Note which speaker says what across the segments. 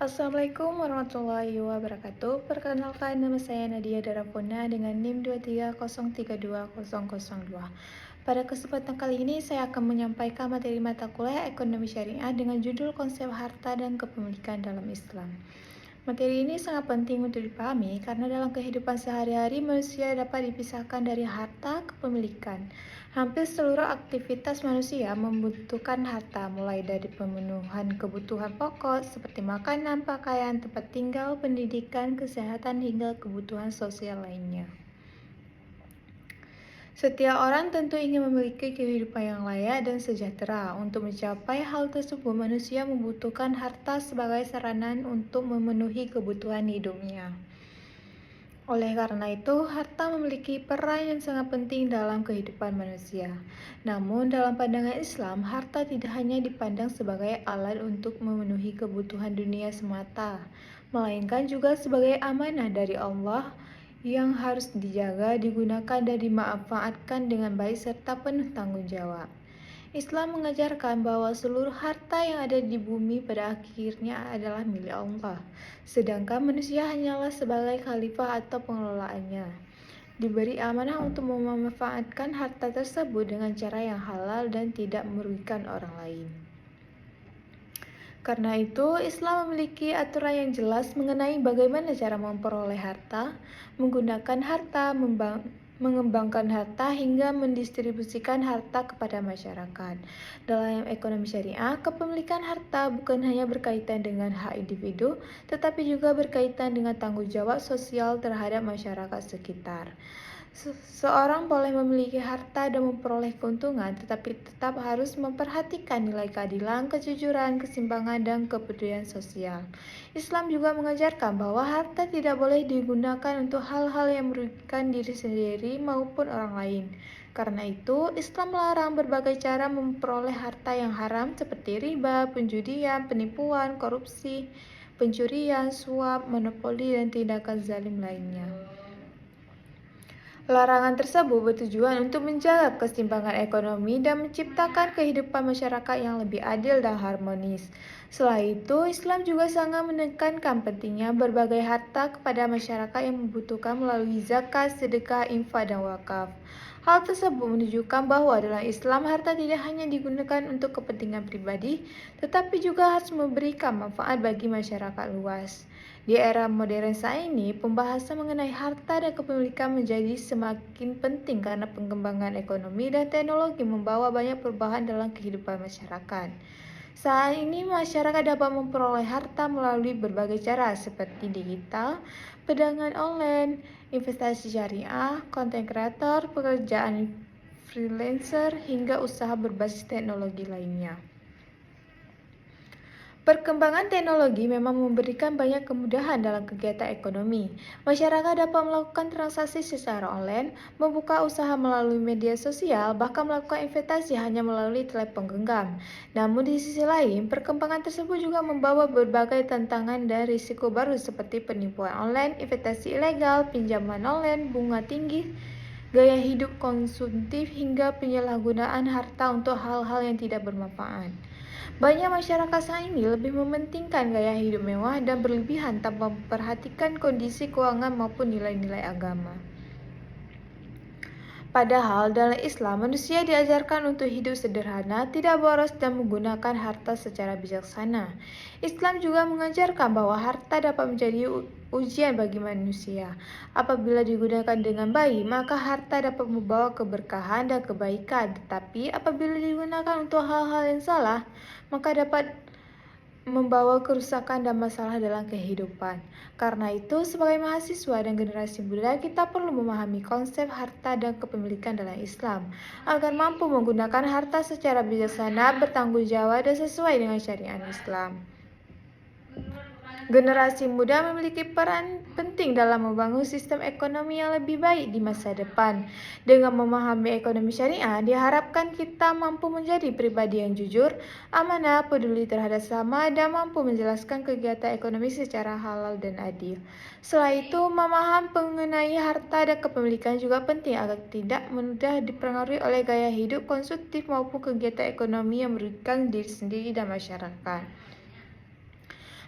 Speaker 1: Assalamualaikum warahmatullahi wabarakatuh. Perkenalkan, nama saya Nadia Darapona dengan NIM 230332002. Pada kesempatan kali ini saya akan menyampaikan materi mata kuliah Ekonomi Syariah dengan judul Konsep Harta dan Kepemilikan dalam Islam. Materi ini sangat penting untuk dipahami karena dalam kehidupan sehari-hari manusia dapat dipisahkan dari harta kepemilikan. Hampir seluruh aktivitas manusia membutuhkan harta, mulai dari pemenuhan kebutuhan pokok seperti makanan, pakaian, tempat tinggal, pendidikan, kesehatan, hingga kebutuhan sosial lainnya. Setiap orang tentu ingin memiliki kehidupan yang layak dan sejahtera. Untuk mencapai hal tersebut, manusia membutuhkan harta sebagai sarana untuk memenuhi kebutuhan hidupnya. Oleh karena itu, harta memiliki peran yang sangat penting dalam kehidupan manusia. Namun, dalam pandangan Islam, harta tidak hanya dipandang sebagai alat untuk memenuhi kebutuhan dunia semata, melainkan juga sebagai amanah dari Allah yang harus dijaga, digunakan, dan dimanfaatkan dengan baik serta penuh tanggung jawab. Islam mengajarkan bahwa seluruh harta yang ada di bumi pada akhirnya adalah milik Allah, sedangkan manusia hanyalah sebagai khalifah atau pengelolaannya. Diberi amanah untuk memanfaatkan harta tersebut dengan cara yang halal dan tidak merugikan orang lain. Karena itu, Islam memiliki aturan yang jelas mengenai bagaimana cara memperoleh harta, menggunakan harta, mengembangkan harta, hingga mendistribusikan harta kepada masyarakat. Dalam ekonomi syariah, kepemilikan harta bukan hanya berkaitan dengan hak individu, tetapi juga berkaitan dengan tanggung jawab sosial terhadap masyarakat sekitar. Seorang boleh memiliki harta dan memperoleh keuntungan, tetapi tetap harus memperhatikan nilai keadilan, kejujuran, keseimbangan, dan kepedulian sosial. Islam juga mengajarkan bahwa harta tidak boleh digunakan untuk hal-hal yang merugikan diri sendiri maupun orang lain. Karena itu, Islam melarang berbagai cara memperoleh harta yang haram seperti riba, penjudian, penipuan, korupsi, pencurian, suap, monopoli, dan tindakan zalim lainnya. Larangan tersebut bertujuan untuk menjaga keseimbangan ekonomi dan menciptakan kehidupan masyarakat yang lebih adil dan harmonis. Selain itu, Islam juga sangat menekankan pentingnya berbagai harta kepada masyarakat yang membutuhkan melalui zakat, sedekah, infak, dan wakaf. Hal tersebut menunjukkan bahwa dalam Islam harta tidak hanya digunakan untuk kepentingan pribadi, tetapi juga harus memberikan manfaat bagi masyarakat luas. Di era modern saat ini, pembahasan mengenai harta dan kepemilikan menjadi semakin penting karena pengembangan ekonomi dan teknologi membawa banyak perubahan dalam kehidupan masyarakat. Saat ini, masyarakat dapat memperoleh harta melalui berbagai cara seperti digital, perdagangan online, investasi syariah, konten kreator, pekerjaan freelancer, hingga usaha berbasis teknologi lainnya. Perkembangan teknologi memang memberikan banyak kemudahan dalam kegiatan ekonomi. Masyarakat dapat melakukan transaksi secara online, membuka usaha melalui media sosial, bahkan melakukan investasi hanya melalui telepon genggam. Namun di sisi lain, perkembangan tersebut juga membawa berbagai tantangan dan risiko baru seperti penipuan online, investasi ilegal, pinjaman online, bunga tinggi, gaya hidup konsumtif, hingga penyalahgunaan harta untuk hal-hal yang tidak bermanfaat. Banyak masyarakat saat ini lebih mementingkan gaya hidup mewah dan berlebihan tanpa memperhatikan kondisi keuangan maupun nilai-nilai agama. Padahal dalam Islam, manusia diajarkan untuk hidup sederhana, tidak boros, dan menggunakan harta secara bijaksana. Islam juga mengajarkan bahwa harta dapat menjadi ujian bagi manusia. Apabila digunakan dengan baik, maka harta dapat membawa keberkahan dan kebaikan. Tetapi apabila digunakan untuk hal-hal yang salah, maka dapat membawa kerusakan dan masalah dalam kehidupan. Karena itu, sebagai mahasiswa dan generasi muda, kita perlu memahami konsep harta dan kepemilikan dalam Islam agar mampu menggunakan harta secara bijaksana, bertanggung jawab, dan sesuai dengan syariat Islam. Generasi muda memiliki peran penting dalam membangun sistem ekonomi yang lebih baik di masa depan. Dengan memahami ekonomi syariah, diharapkan kita mampu menjadi pribadi yang jujur, amanah, peduli terhadap sesama, dan mampu menjelaskan kegiatan ekonomi secara halal dan adil. Selain itu, memahami mengenai harta dan kepemilikan juga penting agar tidak mudah dipengaruhi oleh gaya hidup konsumtif maupun kegiatan ekonomi yang merugikan diri sendiri dan masyarakat.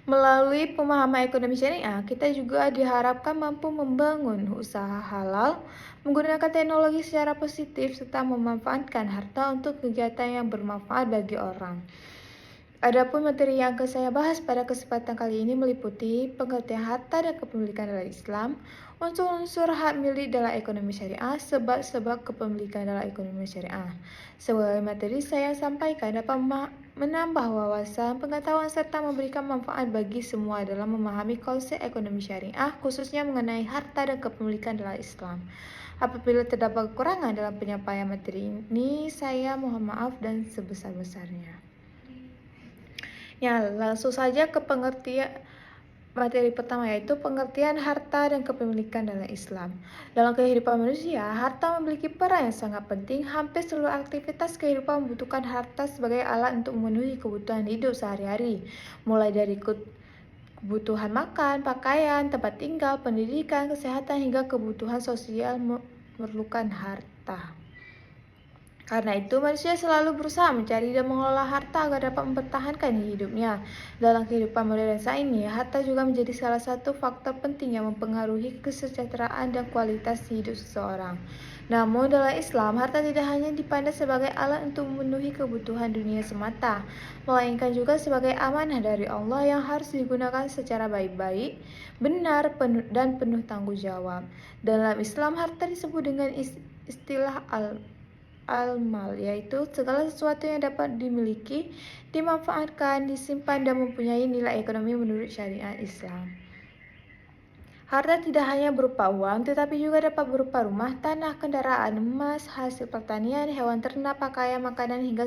Speaker 1: Melalui pemahaman ekonomi syariah, kita juga diharapkan mampu membangun usaha halal, menggunakan teknologi secara positif, serta memanfaatkan harta untuk kegiatan yang bermanfaat bagi orang. Adapun materi yang akan saya bahas pada kesempatan kali ini meliputi pengertian harta dan kepemilikan dalam Islam, unsur-unsur hak milik dalam ekonomi syariah, sebab-sebab kepemilikan dalam ekonomi syariah. Sebagai materi saya sampaikan dapat menambah wawasan, pengetahuan serta memberikan manfaat bagi semua dalam memahami konsep ekonomi syariah, khususnya mengenai harta dan kepemilikan dalam Islam. Apabila terdapat kekurangan dalam penyampaian materi ini, saya mohon maaf dan sebesar-besarnya. Ya, langsung saja ke pengertian materi pertama, yaitu pengertian harta dan kepemilikan dalam Islam. Dalam kehidupan manusia, harta memiliki peran yang sangat penting. Hampir seluruh aktivitas kehidupan membutuhkan harta sebagai alat untuk memenuhi kebutuhan hidup sehari-hari, mulai dari kebutuhan makan, pakaian, tempat tinggal, pendidikan, kesehatan, hingga kebutuhan sosial memerlukan harta. Karena itu, manusia selalu berusaha mencari dan mengelola harta agar dapat mempertahankan hidupnya. Dalam kehidupan modern saat ini, harta juga menjadi salah satu faktor penting yang mempengaruhi kesejahteraan dan kualitas hidup seseorang. Namun, dalam Islam, harta tidak hanya dipandang sebagai alat untuk memenuhi kebutuhan dunia semata, melainkan juga sebagai amanah dari Allah yang harus digunakan secara baik-baik, benar, dan penuh tanggung jawab. Dalam Islam, harta disebut dengan istilah al-mal, yaitu segala sesuatu yang dapat dimiliki, dimanfaatkan, disimpan, dan mempunyai nilai ekonomi menurut syariat Islam. Harta tidak hanya berupa uang, tetapi juga dapat berupa rumah, tanah, kendaraan, emas, hasil pertanian, hewan ternak, pakaian, makanan, hingga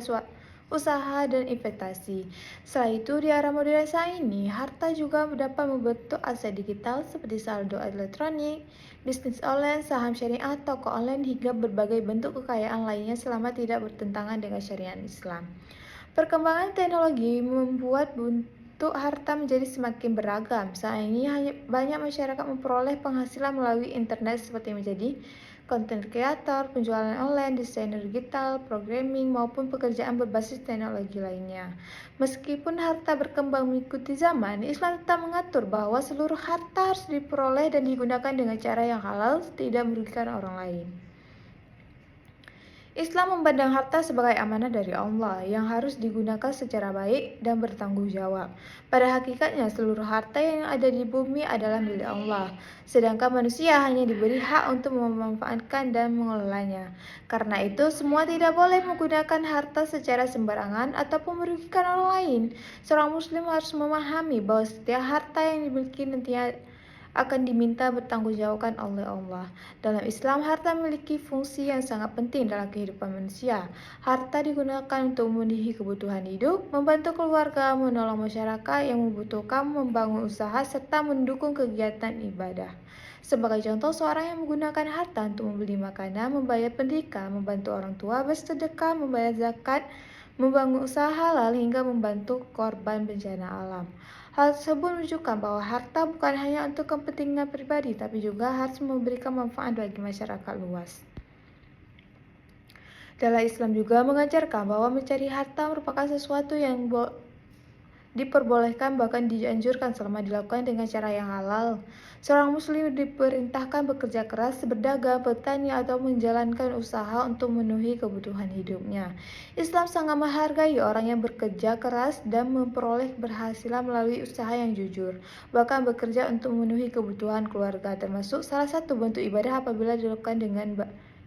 Speaker 1: usaha dan investasi. Selain itu, di era modern saat ini, harta juga dapat membentuk aset digital seperti saldo elektronik, bisnis online, saham syariah, toko online, hingga berbagai bentuk kekayaan lainnya selama tidak bertentangan dengan syariat Islam. Perkembangan teknologi membuat bentuk harta menjadi semakin beragam. Saat ini banyak masyarakat memperoleh penghasilan melalui internet seperti menjadi content creator, penjualan online, desainer digital, programming, maupun pekerjaan berbasis teknologi lainnya. Meskipun harta berkembang mengikuti zaman, Islam tetap mengatur bahwa seluruh harta harus diperoleh dan digunakan dengan cara yang halal, tidak merugikan orang lain. Islam memandang harta sebagai amanah dari Allah yang harus digunakan secara baik dan bertanggung jawab. Pada hakikatnya, seluruh harta yang ada di bumi adalah milik Allah, sedangkan manusia hanya diberi hak untuk memanfaatkan dan mengelolanya. Karena itu, semua tidak boleh menggunakan harta secara sembarangan ataupun merugikan orang lain. Seorang muslim harus memahami bahwa setiap harta yang dimiliki nantinya akan diminta bertanggungjawabkan oleh Allah. Dalam Islam, harta memiliki fungsi yang sangat penting dalam kehidupan manusia. Harta digunakan untuk memenuhi kebutuhan hidup, membantu keluarga, menolong masyarakat yang membutuhkan, membangun usaha, serta mendukung kegiatan ibadah. Sebagai contoh, seorang yang menggunakan harta untuk membeli makanan, membayar pendidikan, membantu orang tua, bersedekah, membayar zakat, membangun usaha halal, hingga membantu korban bencana alam. Hal tersebut menunjukkan bahwa harta bukan hanya untuk kepentingan pribadi, tapi juga harus memberikan manfaat bagi masyarakat luas. Dalam Islam juga mengajarkan bahwa mencari harta merupakan sesuatu yang diperbolehkan, bahkan dianjurkan selama dilakukan dengan cara yang halal. Seorang muslim diperintahkan bekerja keras, berdagang, bertani, atau menjalankan usaha untuk memenuhi kebutuhan hidupnya. Islam sangat menghargai orang yang bekerja keras dan memperoleh keberhasilan melalui usaha yang jujur, bahkan bekerja untuk memenuhi kebutuhan keluarga, termasuk salah satu bentuk ibadah apabila dilakukan dengan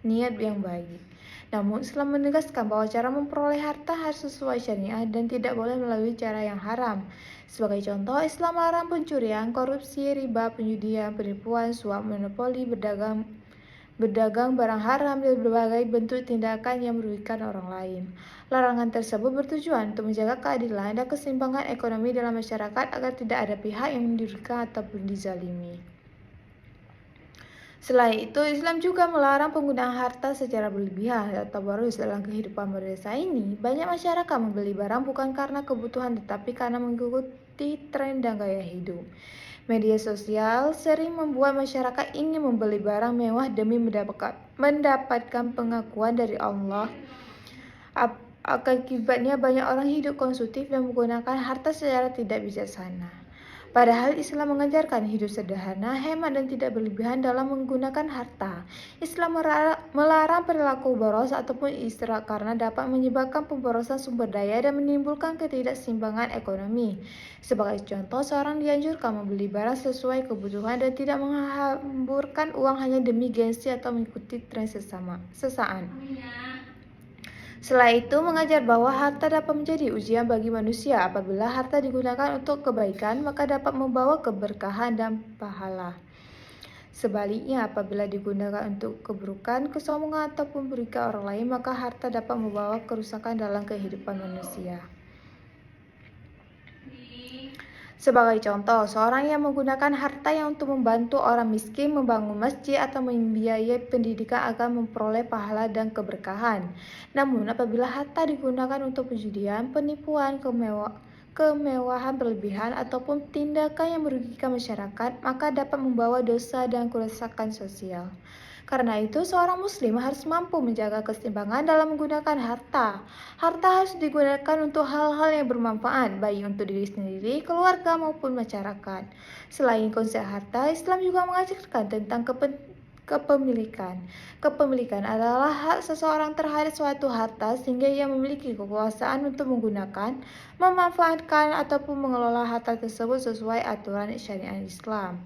Speaker 1: niat yang baik. Namun, Islam menegaskan bahwa cara memperoleh harta harus sesuai syariat dan tidak boleh melalui cara yang haram. Sebagai contoh, Islam melarang pencurian, korupsi, riba, penjudian, penipuan, suap, monopoli, berdagang barang haram, dan berbagai bentuk tindakan yang merugikan orang lain. Larangan tersebut bertujuan untuk menjaga keadilan dan keseimbangan ekonomi dalam masyarakat agar tidak ada pihak yang dirugikan ataupun dizalimi. Selain itu, Islam juga melarang penggunaan harta secara berlebihan atau boros dalam kehidupan modern saat ini. Banyak masyarakat membeli barang bukan karena kebutuhan, tetapi karena mengikuti tren dan gaya hidup. Media sosial sering membuat masyarakat ingin membeli barang mewah demi mendapatkan pengakuan dari Allah. Akibatnya banyak orang hidup konsumtif dan menggunakan harta secara tidak bijaksana. Padahal Islam mengajarkan hidup sederhana, hemat dan tidak berlebihan dalam menggunakan harta. Islam melarang perilaku boros ataupun istirahat karena dapat menyebabkan pemborosan sumber daya dan menimbulkan ketidakseimbangan ekonomi. Sebagai contoh, seorang dianjurkan membeli barang sesuai kebutuhan dan tidak menghamburkan uang hanya demi gengsi atau mengikuti tren sesaat. Setelah itu, mengajar bahwa harta dapat menjadi ujian bagi manusia. Apabila harta digunakan untuk kebaikan, maka dapat membawa keberkahan dan pahala. Sebaliknya, apabila digunakan untuk keburukan, kesombongan ataupun merugikan orang lain, maka harta dapat membawa kerusakan dalam kehidupan manusia. Sebagai contoh, seorang yang menggunakan hartanya untuk membantu orang miskin, membangun masjid, atau membiayai pendidikan akan memperoleh pahala dan keberkahan. Namun, apabila harta digunakan untuk perjudian, penipuan, kemewahan berlebihan, ataupun tindakan yang merugikan masyarakat, maka dapat membawa dosa dan kerusakan sosial. Karena itu, seorang muslim harus mampu menjaga keseimbangan dalam menggunakan harta. Harta harus digunakan untuk hal-hal yang bermanfaat, baik untuk diri sendiri, keluarga, maupun masyarakat. Selain konsep harta, Islam juga mengajarkan tentang kepemilikan. Kepemilikan adalah hak seseorang terhadap suatu harta sehingga ia memiliki kekuasaan untuk menggunakan, memanfaatkan, ataupun mengelola harta tersebut sesuai aturan syariat Islam.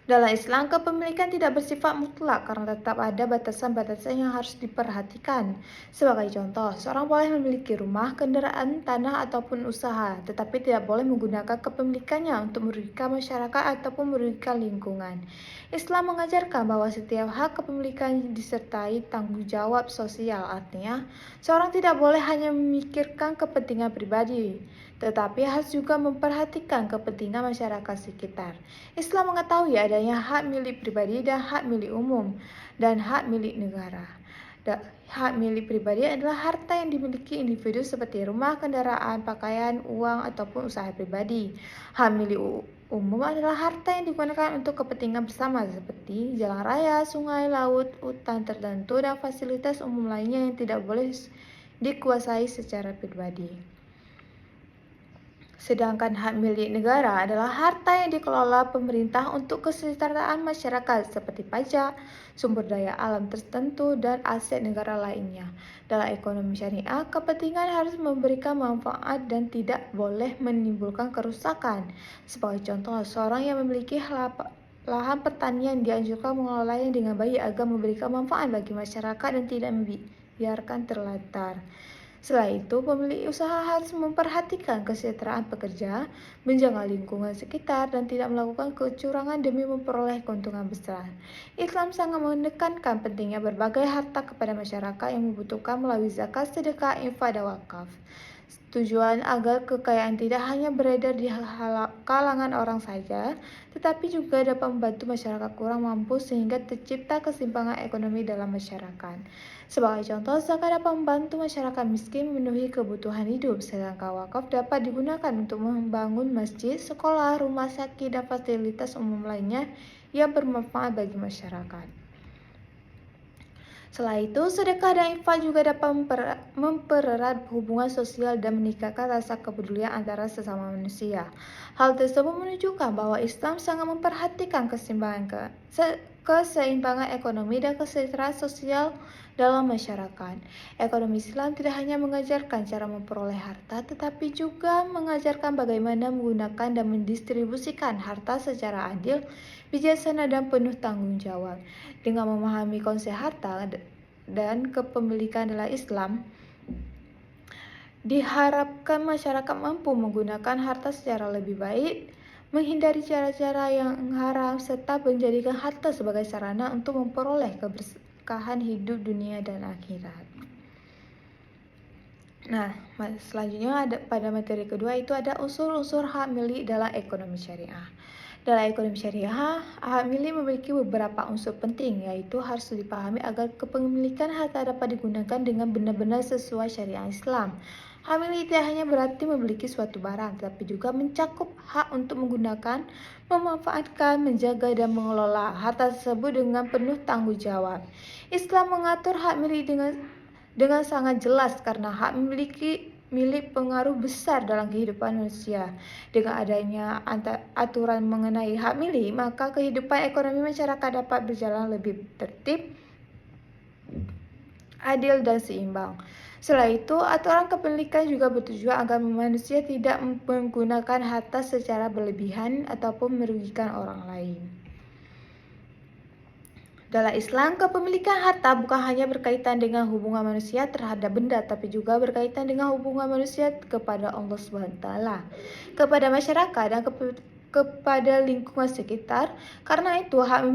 Speaker 1: Dalam Islam, kepemilikan tidak bersifat mutlak karena tetap ada batasan-batasan yang harus diperhatikan. Sebagai contoh, seorang boleh memiliki rumah, kendaraan, tanah, ataupun usaha, tetapi tidak boleh menggunakan kepemilikannya untuk merugikan masyarakat ataupun merugikan lingkungan. Islam mengajarkan bahwa setiap hak kepemilikan disertai tanggung jawab sosial, artinya seorang tidak boleh hanya memikirkan kepentingan pribadi, tetapi harus juga memperhatikan kepentingan masyarakat sekitar. Islam mengetahui adanya hak milik pribadi dan hak milik umum, dan hak milik negara. Hak milik pribadi adalah harta yang dimiliki individu seperti rumah, kendaraan, pakaian, uang, ataupun usaha pribadi. Hak milik umum adalah harta yang digunakan untuk kepentingan bersama seperti jalan raya, sungai, laut, hutan tertentu, dan fasilitas umum lainnya yang tidak boleh dikuasai secara pribadi. Sedangkan hak milik negara adalah harta yang dikelola pemerintah untuk kesejahteraan masyarakat seperti pajak, sumber daya alam tertentu, dan aset negara lainnya. Dalam ekonomi syariah, kepentingan harus memberikan manfaat dan tidak boleh menimbulkan kerusakan. Sebagai contoh, seorang yang memiliki lahan pertanian dianjurkan mengelolanya dengan baik agar memberikan manfaat bagi masyarakat dan tidak membiarkan terlantar. Selain itu, pemilik usaha harus memperhatikan kesejahteraan pekerja, menjaga lingkungan sekitar, dan tidak melakukan kecurangan demi memperoleh keuntungan besar. Islam sangat menekankan pentingnya berbagai harta kepada masyarakat yang membutuhkan melalui zakat, sedekah, infak, dan wakaf. Tujuan agar kekayaan tidak hanya beredar di kalangan orang saja, tetapi juga dapat membantu masyarakat kurang mampu sehingga tercipta keseimbangan ekonomi dalam masyarakat. Sebagai contoh, zakat dapat membantu masyarakat miskin memenuhi kebutuhan hidup, sedangkan wakaf dapat digunakan untuk membangun masjid, sekolah, rumah sakit, dan fasilitas umum lainnya yang bermanfaat bagi masyarakat. Selain itu, sedekah dan infak juga dapat mempererat hubungan sosial dan meningkatkan rasa kepedulian antara sesama manusia. Hal tersebut menunjukkan bahwa Islam sangat memperhatikan keseimbangan ekonomi dan kesejahteraan sosial dalam masyarakat. Ekonomi Islam tidak hanya mengajarkan cara memperoleh harta, tetapi juga mengajarkan bagaimana menggunakan dan mendistribusikan harta secara adil, bijaksana, dan penuh tanggung jawab. Dengan memahami konsep harta dan kepemilikan dalam Islam, diharapkan masyarakat mampu menggunakan harta secara lebih baik, menghindari cara-cara yang haram, serta menjadikan harta sebagai sarana untuk memperoleh keberkahan hidup dunia dan akhirat. Nah, selanjutnya pada materi kedua itu ada unsur-unsur hak milik dalam ekonomi syariah. Dalam ekonomi syariah, hak milik memiliki beberapa unsur penting, yaitu harus dipahami agar kepemilikan harta dapat digunakan dengan benar-benar sesuai syariat Islam. Hak milik tidak hanya berarti memiliki suatu barang, tetapi juga mencakup hak untuk menggunakan, memanfaatkan, menjaga, dan mengelola harta tersebut dengan penuh tanggung jawab. Islam mengatur hak milik dengan sangat jelas karena hak memiliki pengaruh besar dalam kehidupan manusia. Dengan adanya aturan mengenai hak milik, maka kehidupan ekonomi masyarakat dapat berjalan lebih tertib, adil, dan seimbang. Selain itu, aturan kepemilikan juga bertujuan agar manusia tidak menggunakan harta secara berlebihan ataupun merugikan orang lain. Dalam Islam, kepemilikan harta bukan hanya berkaitan dengan hubungan manusia terhadap benda, tapi juga berkaitan dengan hubungan manusia kepada Allah SWT, kepada masyarakat, dan kepada lingkungan sekitar. Karena itu, hak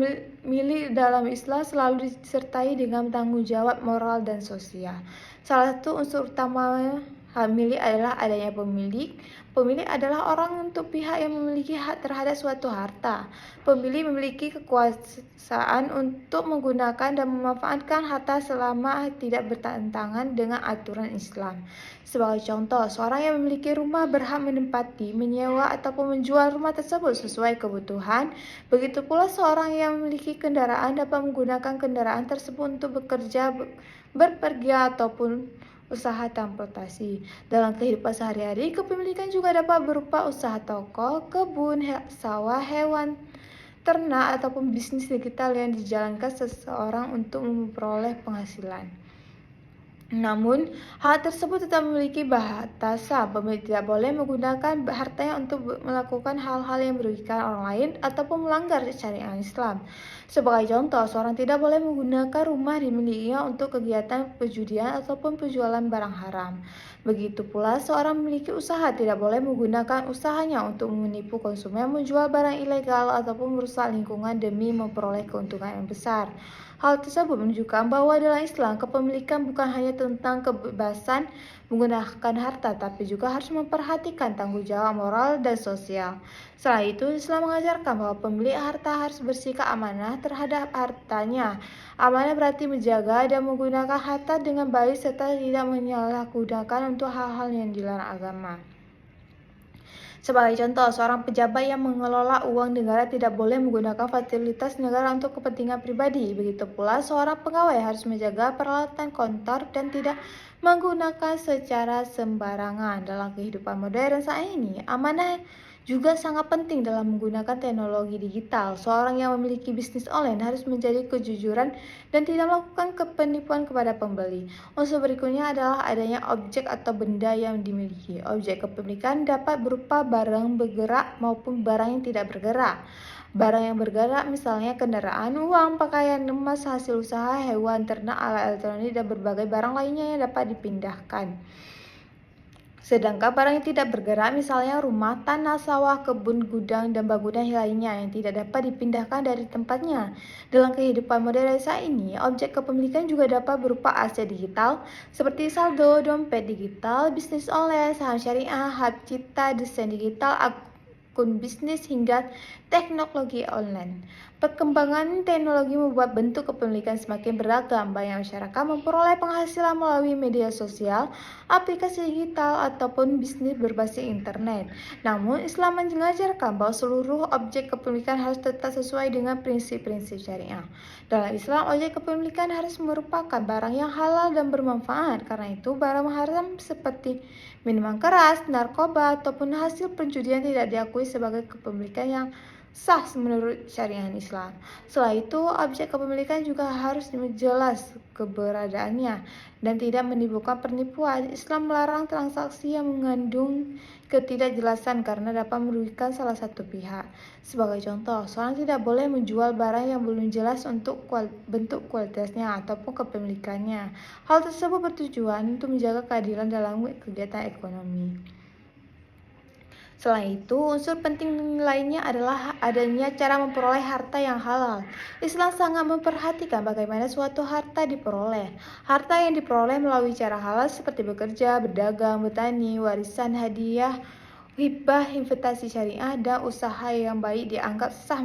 Speaker 1: milik dalam Islam selalu disertai dengan tanggung jawab moral dan sosial. Salah satu unsur utama hak milik adalah adanya pemilik. Pemilik adalah orang untuk pihak yang memiliki hak terhadap suatu harta. Pemilik memiliki kekuasaan untuk menggunakan dan memanfaatkan harta selama tidak bertentangan dengan aturan Islam. Sebagai contoh, seorang yang memiliki rumah berhak menempati, menyewa, ataupun menjual rumah tersebut sesuai kebutuhan. Begitu pula seorang yang memiliki kendaraan dapat menggunakan kendaraan tersebut untuk bekerja, berpergian, ataupun usaha transportasi. Dalam kehidupan sehari-hari, kepemilikan juga dapat berupa usaha toko, kebun, sawah, hewan, ternak, ataupun bisnis digital yang dijalankan seseorang untuk memperoleh penghasilan. Namun, hal tersebut tetap memiliki batasan. Pemilik tidak boleh menggunakan hartanya untuk melakukan hal-hal yang merugikan orang lain ataupun melanggar syariat Islam. Sebagai contoh, seorang tidak boleh menggunakan rumah dimilikinya untuk kegiatan perjudian ataupun penjualan barang haram. Begitu pula, seorang memiliki usaha tidak boleh menggunakan usahanya untuk menipu konsumen, menjual barang ilegal, ataupun merusak lingkungan demi memperoleh keuntungan yang besar. Hal tersebut menunjukkan bahwa dalam Islam, kepemilikan bukan hanya tentang kebebasan menggunakan harta, tapi juga harus memperhatikan tanggung jawab moral dan sosial. Selain itu, Islam mengajarkan bahwa pemilik harta harus bersikap amanah terhadap hartanya. Amanah berarti menjaga dan menggunakan harta dengan baik serta tidak menyalahgunakan untuk hal-hal yang dilarang agama. Sebagai contoh, seorang pejabat yang mengelola uang negara tidak boleh menggunakan fasilitas negara untuk kepentingan pribadi. Begitu pula, seorang pegawai harus menjaga peralatan kantor dan tidak menggunakan secara sembarangan. Dalam kehidupan modern saat ini, amanah juga sangat penting dalam menggunakan teknologi digital. Seorang yang memiliki bisnis online harus menjadi kejujuran dan tidak melakukan penipuan kepada pembeli. Unsur berikutnya adalah adanya objek atau benda yang dimiliki. Objek kepemilikan dapat berupa barang bergerak maupun barang yang tidak bergerak. Barang yang bergerak misalnya kendaraan, uang, pakaian, emas, hasil usaha, hewan, ternak, alat elektronik, dan berbagai barang lainnya yang dapat dipindahkan. Sedangkan barang yang tidak bergerak misalnya rumah, tanah, sawah, kebun, gudang, dan bangunan lainnya yang tidak dapat dipindahkan dari tempatnya. Dalam kehidupan modern saat ini, objek kepemilikan juga dapat berupa aset digital seperti saldo, dompet digital, bisnis online, saham syariah, hak cipta, desain digital, akun bisnis, hingga teknologi online. Perkembangan teknologi membuat bentuk kepemilikan semakin beragam. Banyak masyarakat memperoleh penghasilan melalui media sosial, aplikasi digital, ataupun bisnis berbasis internet. Namun, Islam mengajarkan bahwa seluruh objek kepemilikan harus tetap sesuai dengan prinsip-prinsip syariah. Dalam Islam, objek kepemilikan harus merupakan barang yang halal dan bermanfaat. Karena itu, barang haram seperti minuman keras, narkoba, ataupun hasil penjudian tidak diakui sebagai kepemilikan yang sah menurut syariat Islam. Setelah itu, objek kepemilikan juga harus jelas keberadaannya dan tidak menimbulkan penipuan. Islam melarang transaksi yang mengandung ketidakjelasan karena dapat merugikan salah satu pihak. Sebagai contoh, seorang tidak boleh menjual barang yang belum jelas untuk bentuk kualitasnya ataupun kepemilikannya. Hal tersebut bertujuan untuk menjaga keadilan dalam kegiatan ekonomi. Selain itu, unsur penting lainnya adalah adanya cara memperoleh harta yang halal. Islam sangat memperhatikan bagaimana suatu harta diperoleh. Harta yang diperoleh melalui cara halal seperti bekerja, berdagang, bertani, warisan, hadiah, hibah, investasi syariah, dan usaha yang baik dianggap sah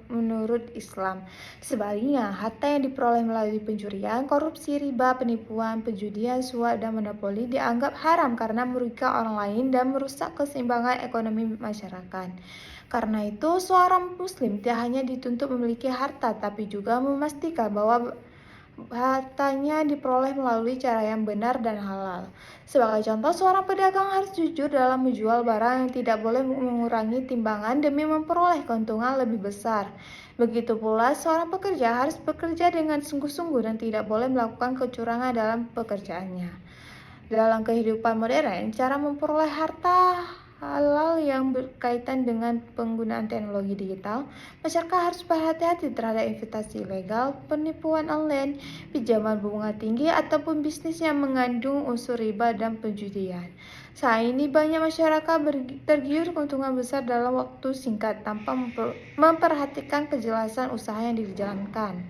Speaker 1: menurut Islam. Sebaliknya, harta yang diperoleh melalui pencurian, korupsi, riba, penipuan, penjudian, suap, dan monopoli dianggap haram karena merugikan orang lain dan merusak keseimbangan ekonomi masyarakat. Karena itu, seorang muslim tidak hanya dituntut memiliki harta, tapi juga memastikan bahwa hartanya diperoleh melalui cara yang benar dan halal. Sebagai contoh, seorang pedagang harus jujur dalam menjual barang yang tidak boleh mengurangi timbangan demi memperoleh keuntungan lebih besar. Begitu pula, seorang pekerja harus bekerja dengan sungguh-sungguh dan tidak boleh melakukan kecurangan dalam pekerjaannya. Dalam kehidupan modern, cara memperoleh harta halal yang berkaitan dengan penggunaan teknologi digital, masyarakat harus berhati-hati terhadap investasi ilegal, penipuan online, pinjaman bunga tinggi, ataupun bisnis yang mengandung unsur riba dan penjudian. Saat ini banyak masyarakat tergiur keuntungan besar dalam waktu singkat tanpa memperhatikan kejelasan usaha yang dijalankan.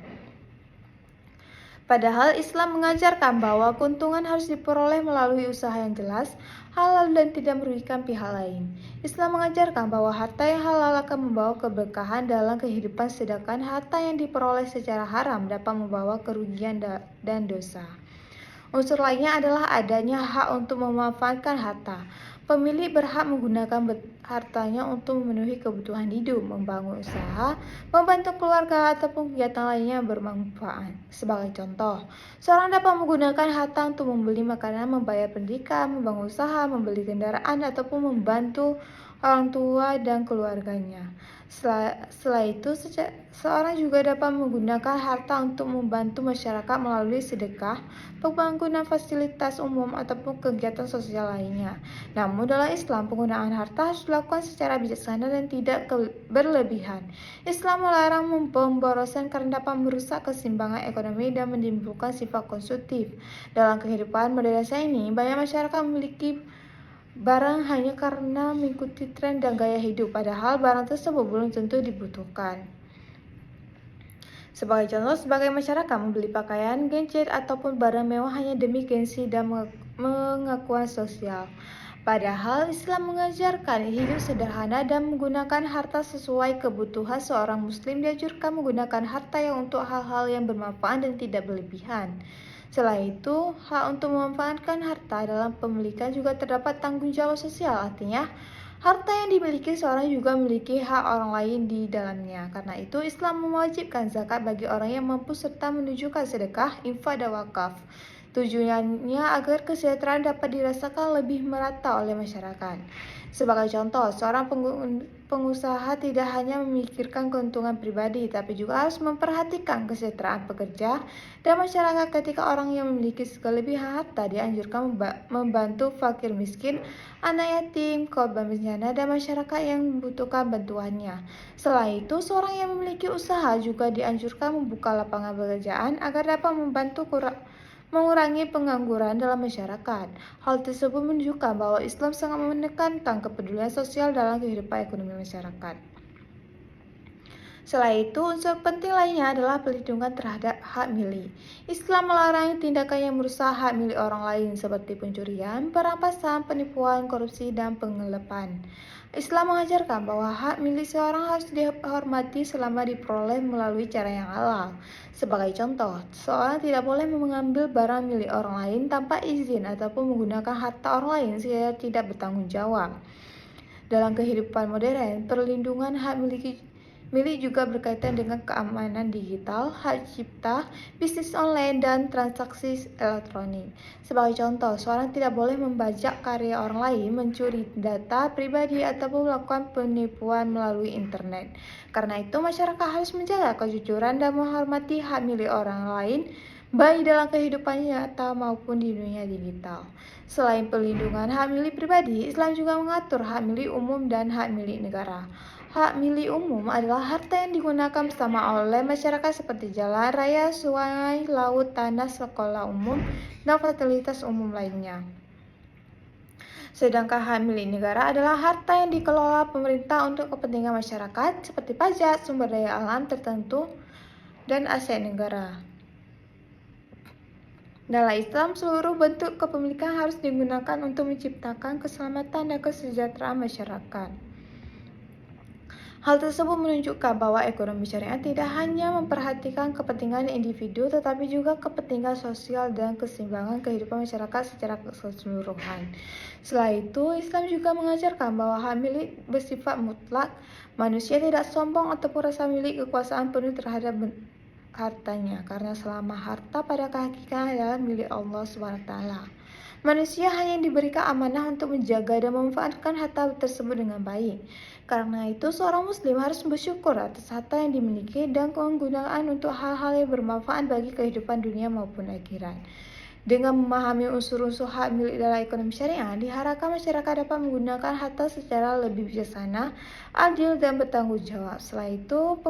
Speaker 1: Padahal Islam mengajarkan bahwa keuntungan harus diperoleh melalui usaha yang jelas, halal dan tidak merugikan pihak lain. Islam mengajarkan bahwa harta yang halal akan membawa keberkahan dalam kehidupan, sedangkan harta yang diperoleh secara haram dapat membawa kerugian dan dosa. Unsur lainnya adalah adanya hak untuk memanfaatkan harta. Pemilik berhak menggunakan hartanya untuk memenuhi kebutuhan hidup, membangun usaha, membantu keluarga, ataupun kegiatan lainnya yang bermanfaat. Sebagai contoh, seorang dapat menggunakan harta untuk membeli makanan, membayar pendidikan, membangun usaha, membeli kendaraan, ataupun membantu orang tua dan keluarganya. Setelah itu, seorang juga dapat menggunakan harta untuk membantu masyarakat melalui sedekah, pembangunan fasilitas umum, ataupun kegiatan sosial lainnya. Namun dalam Islam, penggunaan harta harus dilakukan secara bijaksana dan tidak berlebihan. Islam melarang pemborosan karena dapat merusak keseimbangan ekonomi dan menimbulkan sifat konsumtif. Dalam kehidupan modern saat ini, banyak masyarakat memiliki barang hanya karena mengikuti tren dan gaya hidup, padahal barang tersebut belum tentu dibutuhkan. Sebagai contoh, sebagai masyarakat membeli pakaian, gadget, ataupun barang mewah hanya demi gengsi dan pengakuan sosial. Padahal Islam mengajarkan hidup sederhana dan menggunakan harta sesuai kebutuhan. Seorang muslim dianjurkan menggunakan harta yang untuk hal-hal yang bermanfaat dan tidak berlebihan. Selain itu, hak untuk memanfaatkan harta dalam pemilikan juga terdapat tanggung jawab sosial. Artinya, harta yang dimiliki seorang juga memiliki hak orang lain di dalamnya. Karena itu, Islam mewajibkan zakat bagi orang yang mampu serta menunjukkan sedekah, infak, dan wakaf. Tujuannya agar kesejahteraan dapat dirasakan lebih merata oleh masyarakat. Sebagai contoh, seorang pengusaha tidak hanya memikirkan keuntungan pribadi, tapi juga harus memperhatikan kesejahteraan pekerja dan masyarakat. Ketika orang yang memiliki kelebihan harta dianjurkan membantu fakir miskin, anak yatim, korban bencana, dan masyarakat yang membutuhkan bantuannya. Selain itu, seorang yang memiliki usaha juga dianjurkan membuka lapangan pekerjaan agar dapat membantu mengurangi pengangguran dalam masyarakat. Hal tersebut menunjukkan bahwa Islam sangat menekankan kepedulian sosial dalam kehidupan ekonomi masyarakat. Selain itu, unsur penting lainnya adalah perlindungan terhadap hak milik. Islam melarang tindakan yang merusak hak milik orang lain seperti pencurian, perampasan, penipuan, korupsi, dan penggelapan. Islam mengajarkan bahwa hak milik seorang harus dihormati selama diperoleh melalui cara yang halal. Sebagai contoh, seorang tidak boleh mengambil barang milik orang lain tanpa izin ataupun menggunakan harta orang lain secara tidak bertanggung jawab. Dalam kehidupan modern, perlindungan hak milik juga berkaitan dengan keamanan digital, hak cipta, bisnis online, dan transaksi elektronik. Sebagai contoh, seorang tidak boleh membajak karya orang lain, mencuri data pribadi, ataupun melakukan penipuan melalui internet. Karena itu, masyarakat harus menjaga kejujuran dan menghormati hak milik orang lain, baik dalam kehidupan nyata maupun di dunia digital. Selain perlindungan hak milik pribadi, Islam juga mengatur hak milik umum dan hak milik negara. Hak milik umum adalah harta yang digunakan bersama oleh masyarakat seperti jalan raya, sungai, laut, tanah, sekolah umum, dan fasilitas umum lainnya. Sedangkan hak milik negara adalah harta yang dikelola pemerintah untuk kepentingan masyarakat seperti pajak, sumber daya alam tertentu, dan aset negara. Dalam Islam, seluruh bentuk kepemilikan harus digunakan untuk menciptakan keselamatan dan kesejahteraan masyarakat. Hal tersebut menunjukkan bahwa ekonomi syariah tidak hanya memperhatikan kepentingan individu, tetapi juga kepentingan sosial dan keseimbangan kehidupan masyarakat secara keseluruhan. Selain itu, Islam juga mengajarkan bahwa hak milik bersifat mutlak. Manusia tidak sombong ataupun rasa milik kekuasaan penuh terhadap hartanya, karena selama harta pada hakikatnya adalah milik Allah SWT. Manusia hanya diberikan amanah untuk menjaga dan memanfaatkan harta tersebut dengan baik. Karena itu, seorang muslim harus bersyukur atas harta yang dimiliki dan penggunaan untuk hal-hal yang bermanfaat bagi kehidupan dunia maupun akhirat. Dengan memahami unsur-unsur hak milik dalam ekonomi syariah, diharapkan masyarakat dapat menggunakan harta secara lebih bijaksana, adil, dan bertanggung jawab. Selain itu,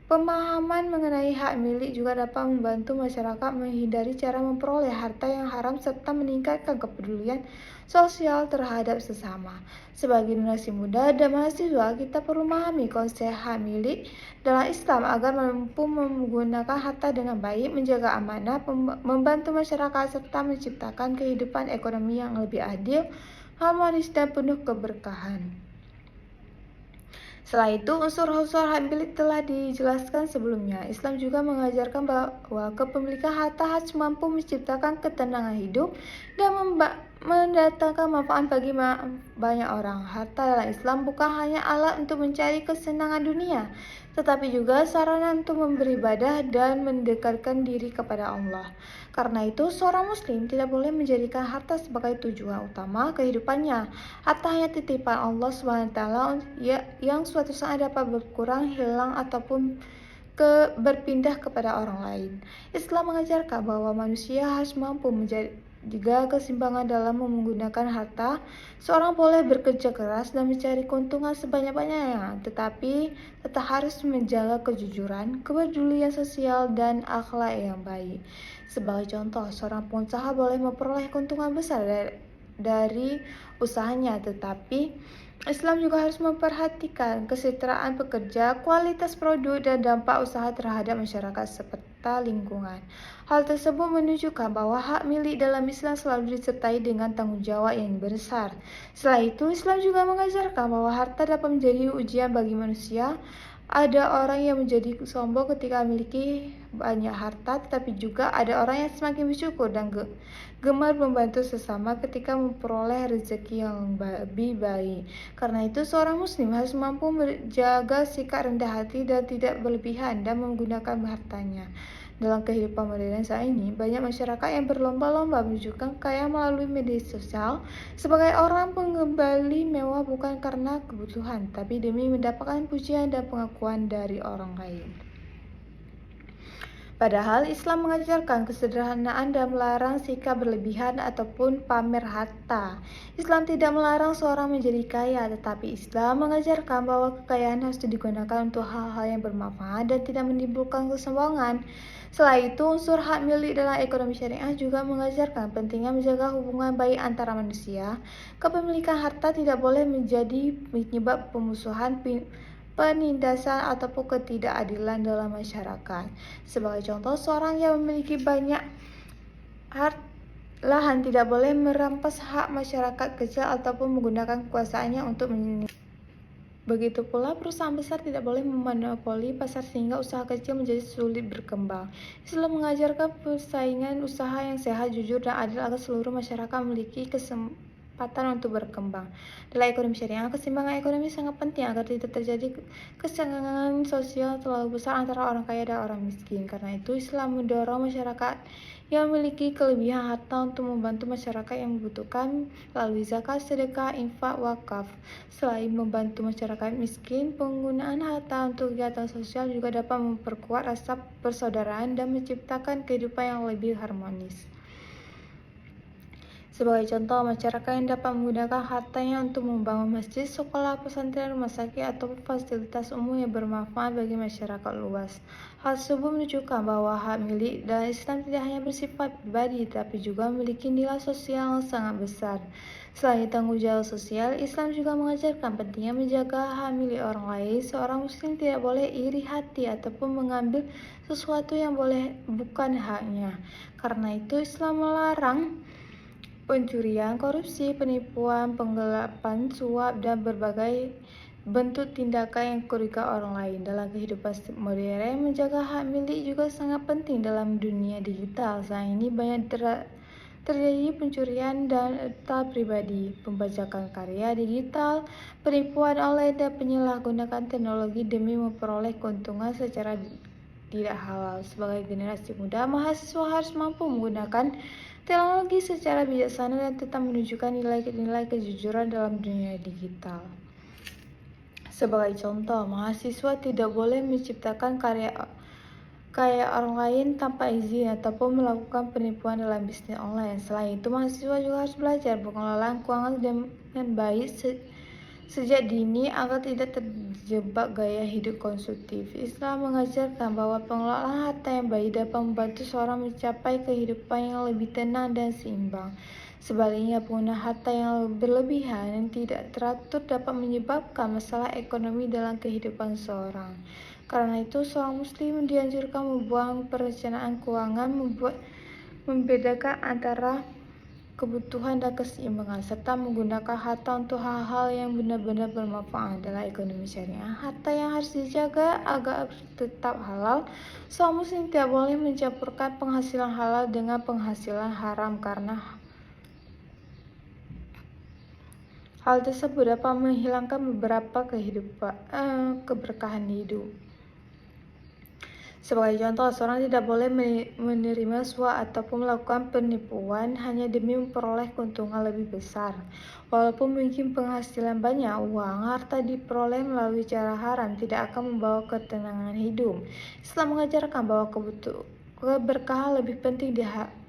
Speaker 1: pemahaman mengenai hak milik juga dapat membantu masyarakat menghindari cara memperoleh harta yang haram serta meningkatkan kepedulian sosial terhadap sesama. Sebagai generasi muda dan mahasiswa, kita perlu memahami konsep hak milik dalam Islam agar mampu menggunakan harta dengan baik, menjaga amanah, membantu masyarakat, serta menciptakan kehidupan ekonomi yang lebih adil, harmonis, dan penuh keberkahan. Setelah itu, unsur-unsur hak milik telah dijelaskan sebelumnya. Islam juga mengajarkan bahwa kepemilikan harta harus mampu menciptakan ketenangan hidup dan mendatangkan manfaat bagi banyak orang. Harta dalam Islam bukan hanya alat untuk mencari kesenangan dunia, tetapi juga sarana untuk beribadah dan mendekatkan diri kepada Allah. Karena itu, seorang muslim tidak boleh menjadikan harta sebagai tujuan utama kehidupannya. Harta hanya titipan Allah SWT yang suatu saat dapat berkurang, hilang, ataupun berpindah kepada orang lain. Islam mengajarkan bahwa manusia harus mampu menjaga keseimbangan dalam menggunakan harta. Seorang boleh bekerja keras dan mencari keuntungan sebanyak-banyaknya, tetapi tetap harus menjaga kejujuran, kepedulian sosial, dan akhlak yang baik. Sebagai contoh, seorang pengusaha boleh memperoleh keuntungan besar dari usahanya, tetapi Islam juga harus memperhatikan kesejahteraan pekerja, kualitas produk, dan dampak usaha terhadap masyarakat serta lingkungan. Hal tersebut menunjukkan bahwa hak milik dalam Islam selalu disertai dengan tanggung jawab yang besar. Selain itu, Islam juga mengajarkan bahwa harta dapat menjadi ujian bagi manusia. Ada orang yang menjadi sombong ketika memiliki banyak harta, tetapi juga ada orang yang semakin bersyukur dan gemar membantu sesama ketika memperoleh rezeki yang lebih baik. Karena itu, seorang muslim harus mampu menjaga sikap rendah hati dan tidak berlebihan dan menggunakan hartanya. Dalam kehidupan modern saat ini, banyak masyarakat yang berlomba-lomba menunjukkan kekayaan melalui media sosial sebagai orang pengembali mewah bukan karena kebutuhan, tapi demi mendapatkan pujian dan pengakuan dari orang lain. Padahal Islam mengajarkan kesederhanaan dan melarang sikap berlebihan ataupun pamer harta. Islam tidak melarang seorang menjadi kaya, tetapi Islam mengajarkan bahwa kekayaan harus digunakan untuk hal-hal yang bermanfaat dan tidak menimbulkan kesombongan. Selain itu, unsur hak milik dalam ekonomi syariah juga mengajarkan pentingnya menjaga hubungan baik antara manusia. Kepemilikan harta tidak boleh menjadi penyebab pemusuhan, penindasan, ataupun ketidakadilan dalam masyarakat. Sebagai contoh, seorang yang memiliki banyak lahan tidak boleh merampas hak masyarakat kecil ataupun menggunakan kekuasaannya untuk Begitu pula perusahaan besar tidak boleh memonopoli pasar sehingga usaha kecil menjadi sulit berkembang. Islam mengajarkan persaingan usaha yang sehat, jujur, dan adil agar seluruh masyarakat memiliki kesempatan untuk berkembang. Dalam ekonomi syariah, keseimbangan ekonomi sangat penting agar tidak terjadi kesenjangan sosial terlalu besar antara orang kaya dan orang miskin. Karena itu, Islam mendorong masyarakat yang memiliki kelebihan harta untuk membantu masyarakat yang membutuhkan melalui zakat, sedekah, infak, wakaf. Selain membantu masyarakat miskin, penggunaan harta untuk kegiatan sosial juga dapat memperkuat rasa persaudaraan dan menciptakan kehidupan yang lebih harmonis. Sebagai contoh, masyarakat yang dapat menggunakan hartanya untuk membangun masjid, sekolah, pesantren, rumah sakit, atau fasilitas umum yang bermanfaat bagi masyarakat luas. Hal tersebut menunjukkan bahwa hak milik dalam Islam tidak hanya bersifat pribadi, tapi juga memiliki nilai sosial yang sangat besar. Selain tanggung jawab sosial, Islam juga mengajarkan pentingnya menjaga hak milik orang lain. Seorang muslim tidak boleh iri hati ataupun mengambil sesuatu yang bukan haknya. Karena itu, Islam melarang pencurian, korupsi, penipuan, penggelapan, suap, dan berbagai bentuk tindakan yang merugikan orang lain. Dalam kehidupan modern, menjaga hak milik juga sangat penting dalam dunia digital. Saat ini banyak terjadi pencurian data pribadi, pembajakan karya digital, penipuan online, dan penyalahgunaan teknologi demi memperoleh keuntungan secara tidak halal. Sebagai generasi muda, mahasiswa harus mampu menggunakan teknologi secara bijaksana dan tetap menunjukkan nilai-nilai kejujuran dalam dunia digital. Sebagai contoh, mahasiswa tidak boleh menciptakan karya orang lain tanpa izin ataupun melakukan penipuan dalam bisnis online. Selain itu, mahasiswa juga harus belajar pengelolaan keuangan dengan baik sejak dini agar tidak terjebak gaya hidup konsumtif. Islam mengajarkan bahwa pengelolaan harta yang baik dapat membantu seorang mencapai kehidupan yang lebih tenang dan seimbang. Sebaliknya, penggunaan harta yang berlebihan dan tidak teratur dapat menyebabkan masalah ekonomi dalam kehidupan seorang. Karena itu, seorang muslim dianjurkan membuat perencanaan keuangan, membedakan antara kebutuhan dan keseimbangan, serta menggunakan harta untuk hal-hal yang benar-benar bermanfaat. Dalam ekonomi syariah, harta yang harus dijaga agar tetap halal. Seorang muslim tidak boleh mencampurkan penghasilan halal dengan penghasilan haram karena hal tersebut dapat menghilangkan beberapa keberkahan hidup. Sebagai contoh, seorang tidak boleh menerima suap ataupun melakukan penipuan hanya demi memperoleh keuntungan lebih besar. Walaupun mungkin penghasilan banyak, uang harta diperoleh melalui cara haram tidak akan membawa ketenangan hidup. Islam mengajarkan bahwa keberkahan lebih penting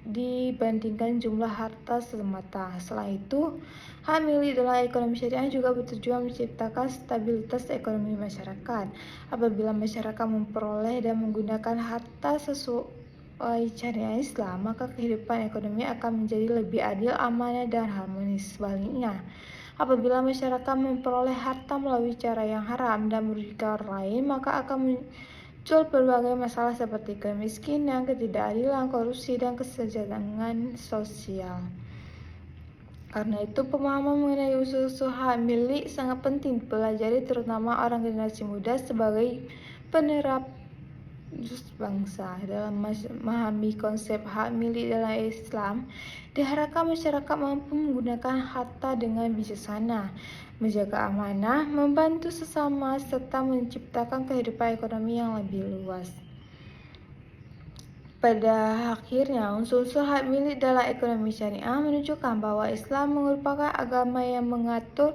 Speaker 1: dibandingkan jumlah harta semata. Selain itu, hak milik dalam ekonomi syariah juga bertujuan menciptakan stabilitas ekonomi masyarakat. Apabila masyarakat memperoleh dan menggunakan harta sesuai syariat Islam, maka kehidupan ekonomi akan menjadi lebih adil, amanah, dan harmonis. Sebaliknya, apabila masyarakat memperoleh harta melalui cara yang haram dan merugikan orang lain, maka akan muncul berbagai masalah seperti kemiskinan, ketidakadilan, korupsi, dan kesenjangan sosial. Karena itu, pemahaman mengenai usul-usul hak milik sangat penting dipelajari, terutama orang generasi muda sebagai penerap bangsa. Dalam memahami konsep hak milik dalam Islam, diharapkan masyarakat mampu menggunakan harta dengan bijaksana, menjaga amanah, membantu sesama, serta menciptakan kehidupan ekonomi yang lebih luas. Pada akhirnya, unsur-unsur hak milik dalam ekonomi syariah menunjukkan bahwa Islam merupakan agama yang mengatur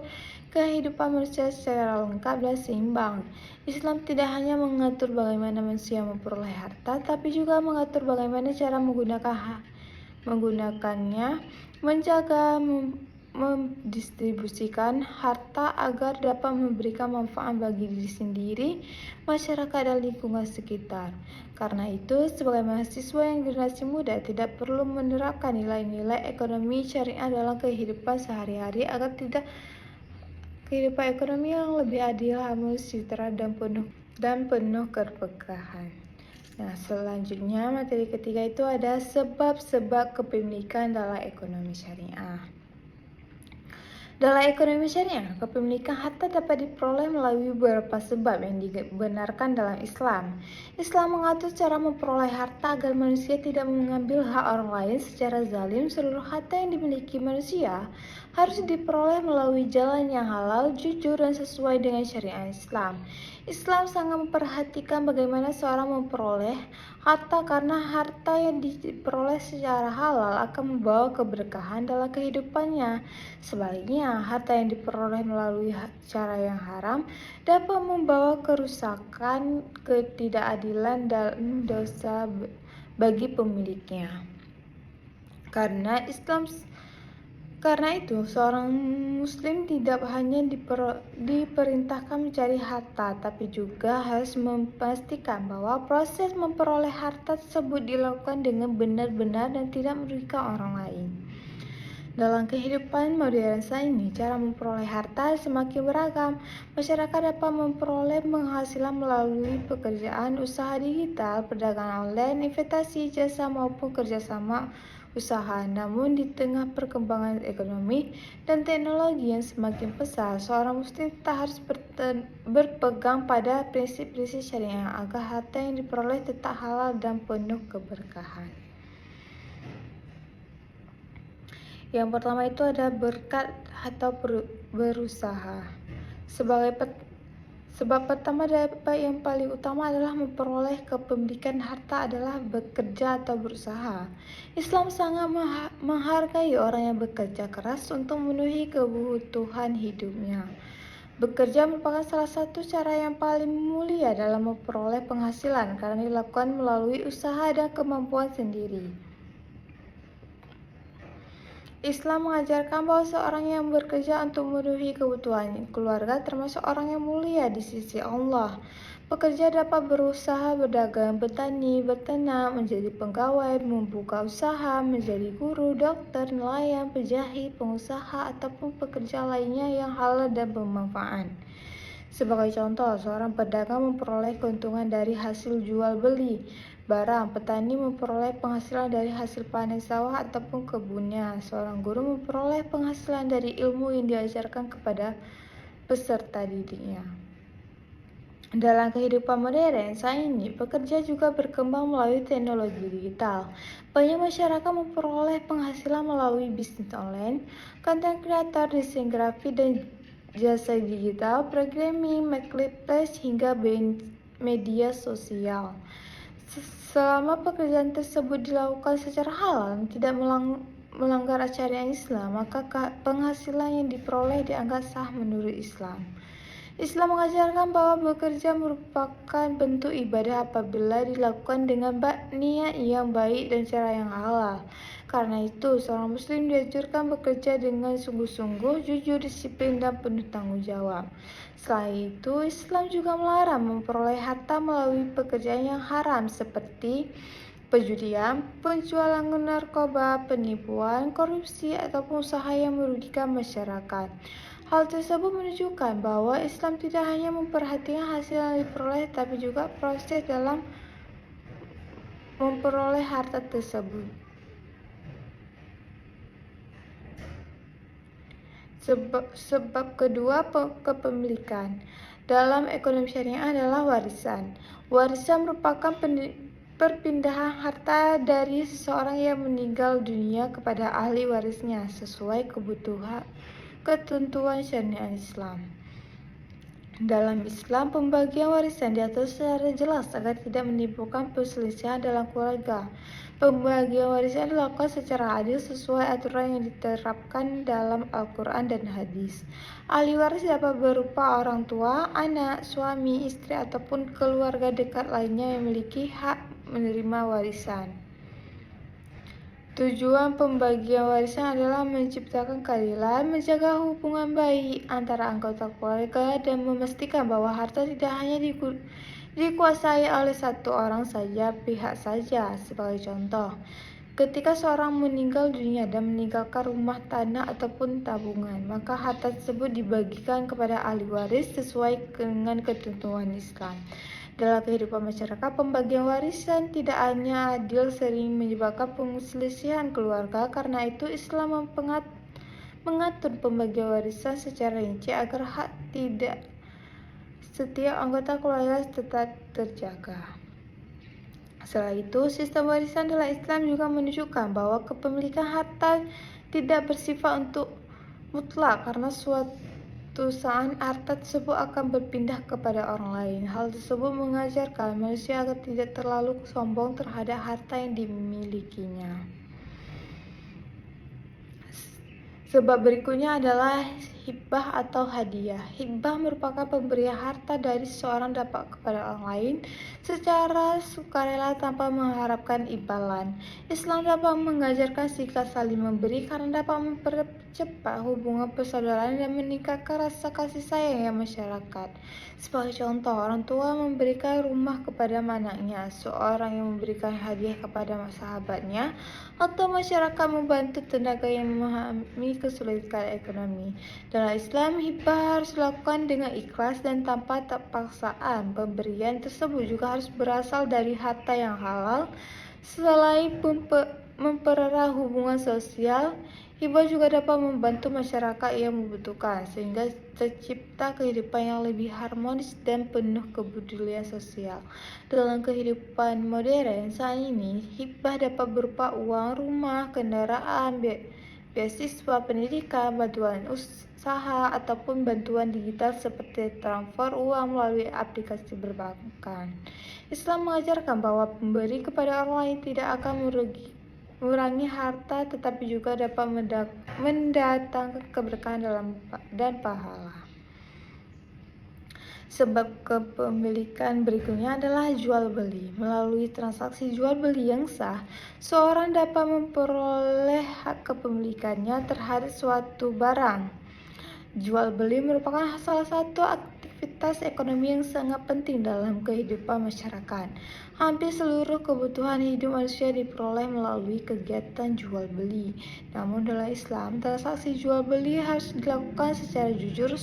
Speaker 1: kehidupan manusia secara lengkap dan seimbang. Islam tidak hanya mengatur bagaimana manusia memperoleh harta, tapi juga mengatur bagaimana cara menggunakannya, menjaga, mendistribusikan harta agar dapat memberikan manfaat bagi diri sendiri, masyarakat, dan lingkungan sekitar. Karena itu, sebagai mahasiswa yang generasi muda tidak perlu menerapkan nilai-nilai ekonomi syariah dalam kehidupan sehari-hari agar tidak kehidupan ekonomi yang lebih adil, harmonis, sejahtera, dan penuh keberkahan. Nah, selanjutnya materi ketiga itu ada sebab-sebab kepemilikan dalam ekonomi syariah. Dalam ekonomi syariah, kepemilikan harta dapat diperoleh melalui beberapa sebab yang dibenarkan dalam Islam. Islam mengatur cara memperoleh harta agar manusia tidak mengambil hak orang lain secara zalim. Seluruh harta yang dimiliki manusia harus diperoleh melalui jalan yang halal, jujur, dan sesuai dengan syariat Islam. Islam sangat memperhatikan bagaimana seorang memperoleh harta karena harta yang diperoleh secara halal akan membawa keberkahan dalam kehidupannya. Sebaliknya, harta yang diperoleh melalui cara yang haram dapat membawa kerusakan, ketidakadilan, dan dosa bagi pemiliknya. Karena itu, seorang muslim tidak hanya diperintahkan mencari harta, tapi juga harus memastikan bahwa proses memperoleh harta tersebut dilakukan dengan benar-benar dan tidak merugikan orang lain. Dalam kehidupan modern saat ini, cara memperoleh harta semakin beragam. Masyarakat dapat memperoleh penghasilan melalui pekerjaan, usaha digital, perdagangan online, investasi, jasa, maupun kerjasama usaha. Namun, di tengah perkembangan ekonomi dan teknologi yang semakin pesat, seorang muslim tak harus berpegang pada prinsip-prinsip syariah agar harta yang diperoleh tetap halal dan penuh keberkahan. Yang pertama itu ada berkat atau berusaha. Sebab pertama dampak yang paling utama adalah memperoleh kepemilikan harta adalah bekerja atau berusaha. Islam sangat menghargai orang yang bekerja keras untuk memenuhi kebutuhan hidupnya. Bekerja merupakan salah satu cara yang paling mulia dalam memperoleh penghasilan karena dilakukan melalui usaha dan kemampuan sendiri. Islam mengajarkan bahwa seorang yang bekerja untuk memenuhi kebutuhan keluarga termasuk orang yang mulia di sisi Allah. Pekerja dapat berusaha berdagang, bertani, berternak, menjadi pegawai, membuka usaha, menjadi guru, dokter, nelayan, penjahit, pengusaha, ataupun pekerja lainnya yang halal dan bermanfaat. Sebagai contoh, seorang pedagang memperoleh keuntungan dari hasil jual beli barang, petani memperoleh penghasilan dari hasil panen sawah ataupun kebunnya, seorang guru memperoleh penghasilan dari ilmu yang diajarkan kepada peserta didiknya. Dalam kehidupan modern saat ini, pekerja juga berkembang melalui teknologi digital. Banyak masyarakat memperoleh penghasilan melalui bisnis online, content creator, desain grafis, dan jasa digital, programming, marketplace, hingga media sosial. Selama pekerjaan tersebut dilakukan secara halal dan tidak melanggar syariat Islam, maka penghasilan yang diperoleh dianggap sah menurut Islam. Islam mengajarkan bahwa bekerja merupakan bentuk ibadah apabila dilakukan dengan niat yang baik dan cara yang halal. Karena itu, seorang muslim dianjurkan bekerja dengan sungguh-sungguh, jujur, disiplin, dan penuh tanggung jawab. Selain itu, Islam juga melarang memperoleh harta melalui pekerjaan yang haram seperti penjudian, penjualan narkoba, penipuan, korupsi, ataupun usaha yang merugikan masyarakat. Hal tersebut menunjukkan bahwa Islam tidak hanya memperhatikan hasil yang diperoleh, tapi juga proses dalam memperoleh harta tersebut. Sebab kedua, kepemilikan dalam ekonomi syariah adalah warisan. Warisan merupakan perpindahan harta dari seseorang yang meninggal dunia kepada ahli warisnya sesuai ketentuan syariat Islam. Dalam Islam, pembagian warisan diatur secara jelas agar tidak menimbulkan perselisihan dalam keluarga. Pembagian warisan dilakukan secara adil sesuai aturan yang diterapkan dalam Al-Quran dan hadis. Ahli waris dapat berupa orang tua, anak, suami, istri, ataupun keluarga dekat lainnya yang memiliki hak menerima warisan. Tujuan pembagian warisan adalah menciptakan keadilan, menjaga hubungan baik antara anggota keluarga, dan memastikan bahwa harta tidak hanya dikuasai oleh satu orang saja, pihak saja. Sebagai contoh, ketika seorang meninggal dunia dan meninggalkan rumah, tanah, ataupun tabungan, maka harta tersebut dibagikan kepada ahli waris sesuai dengan ketentuan Islam. Dalam kehidupan masyarakat, pembagian warisan tidak hanya adil, sering menyebabkan perselisihan keluarga. Karena itu, Islam mengatur pembagian warisan secara rinci agar hak tidak setiap anggota keluarga tetap terjaga. Selain itu, sistem warisan dalam Islam juga menunjukkan bahwa kepemilikan harta tidak bersifat untuk mutlak karena suatu saat harta tersebut akan berpindah kepada orang lain. Hal tersebut mengajarkan manusia agar tidak terlalu sombong terhadap harta yang dimilikinya. Sebab berikutnya adalah hibah atau hadiah. Hibah merupakan pemberian harta dari seseorang dapat kepada orang lain secara sukarela tanpa mengharapkan imbalan. Islam dapat mengajarkan sikap saling memberi karena dapat mempercepat hubungan persaudaraan dan meningkatkan rasa kasih sayang yang masyarakat. Sebagai contoh, orang tua memberikan rumah kepada anaknya, seorang yang memberikan hadiah kepada sahabatnya, atau masyarakat membantu tenaga yang memahami kesulitan ekonomi. Dalam Islam, hibah harus dilakukan dengan ikhlas dan tanpa paksaan. Pemberian tersebut juga harus berasal dari harta yang halal. Selain mempererat hubungan sosial, hibah juga dapat membantu masyarakat yang membutuhkan, sehingga tercipta kehidupan yang lebih harmonis dan penuh kepedulian sosial. Dalam kehidupan modern saat ini, hibah dapat berupa uang, rumah, kendaraan, beasiswa pendidikan, bantuan usaha, ataupun bantuan digital seperti transfer uang melalui aplikasi perbankan. Islam mengajarkan bahwa pemberi kepada orang lain tidak akan mengurangi harta, tetapi juga dapat mendatangkan keberkahan dan pahala. Sebab kepemilikan berikutnya adalah jual beli. Melalui transaksi jual beli yang sah, seorang dapat memperoleh hak kepemilikannya terhadap suatu barang. Jual beli merupakan salah satu aktivitas ekonomi yang sangat penting dalam kehidupan masyarakat. Hampir seluruh kebutuhan hidup manusia diperoleh melalui kegiatan jual beli. Namun dalam Islam, transaksi jual beli harus dilakukan secara jujur,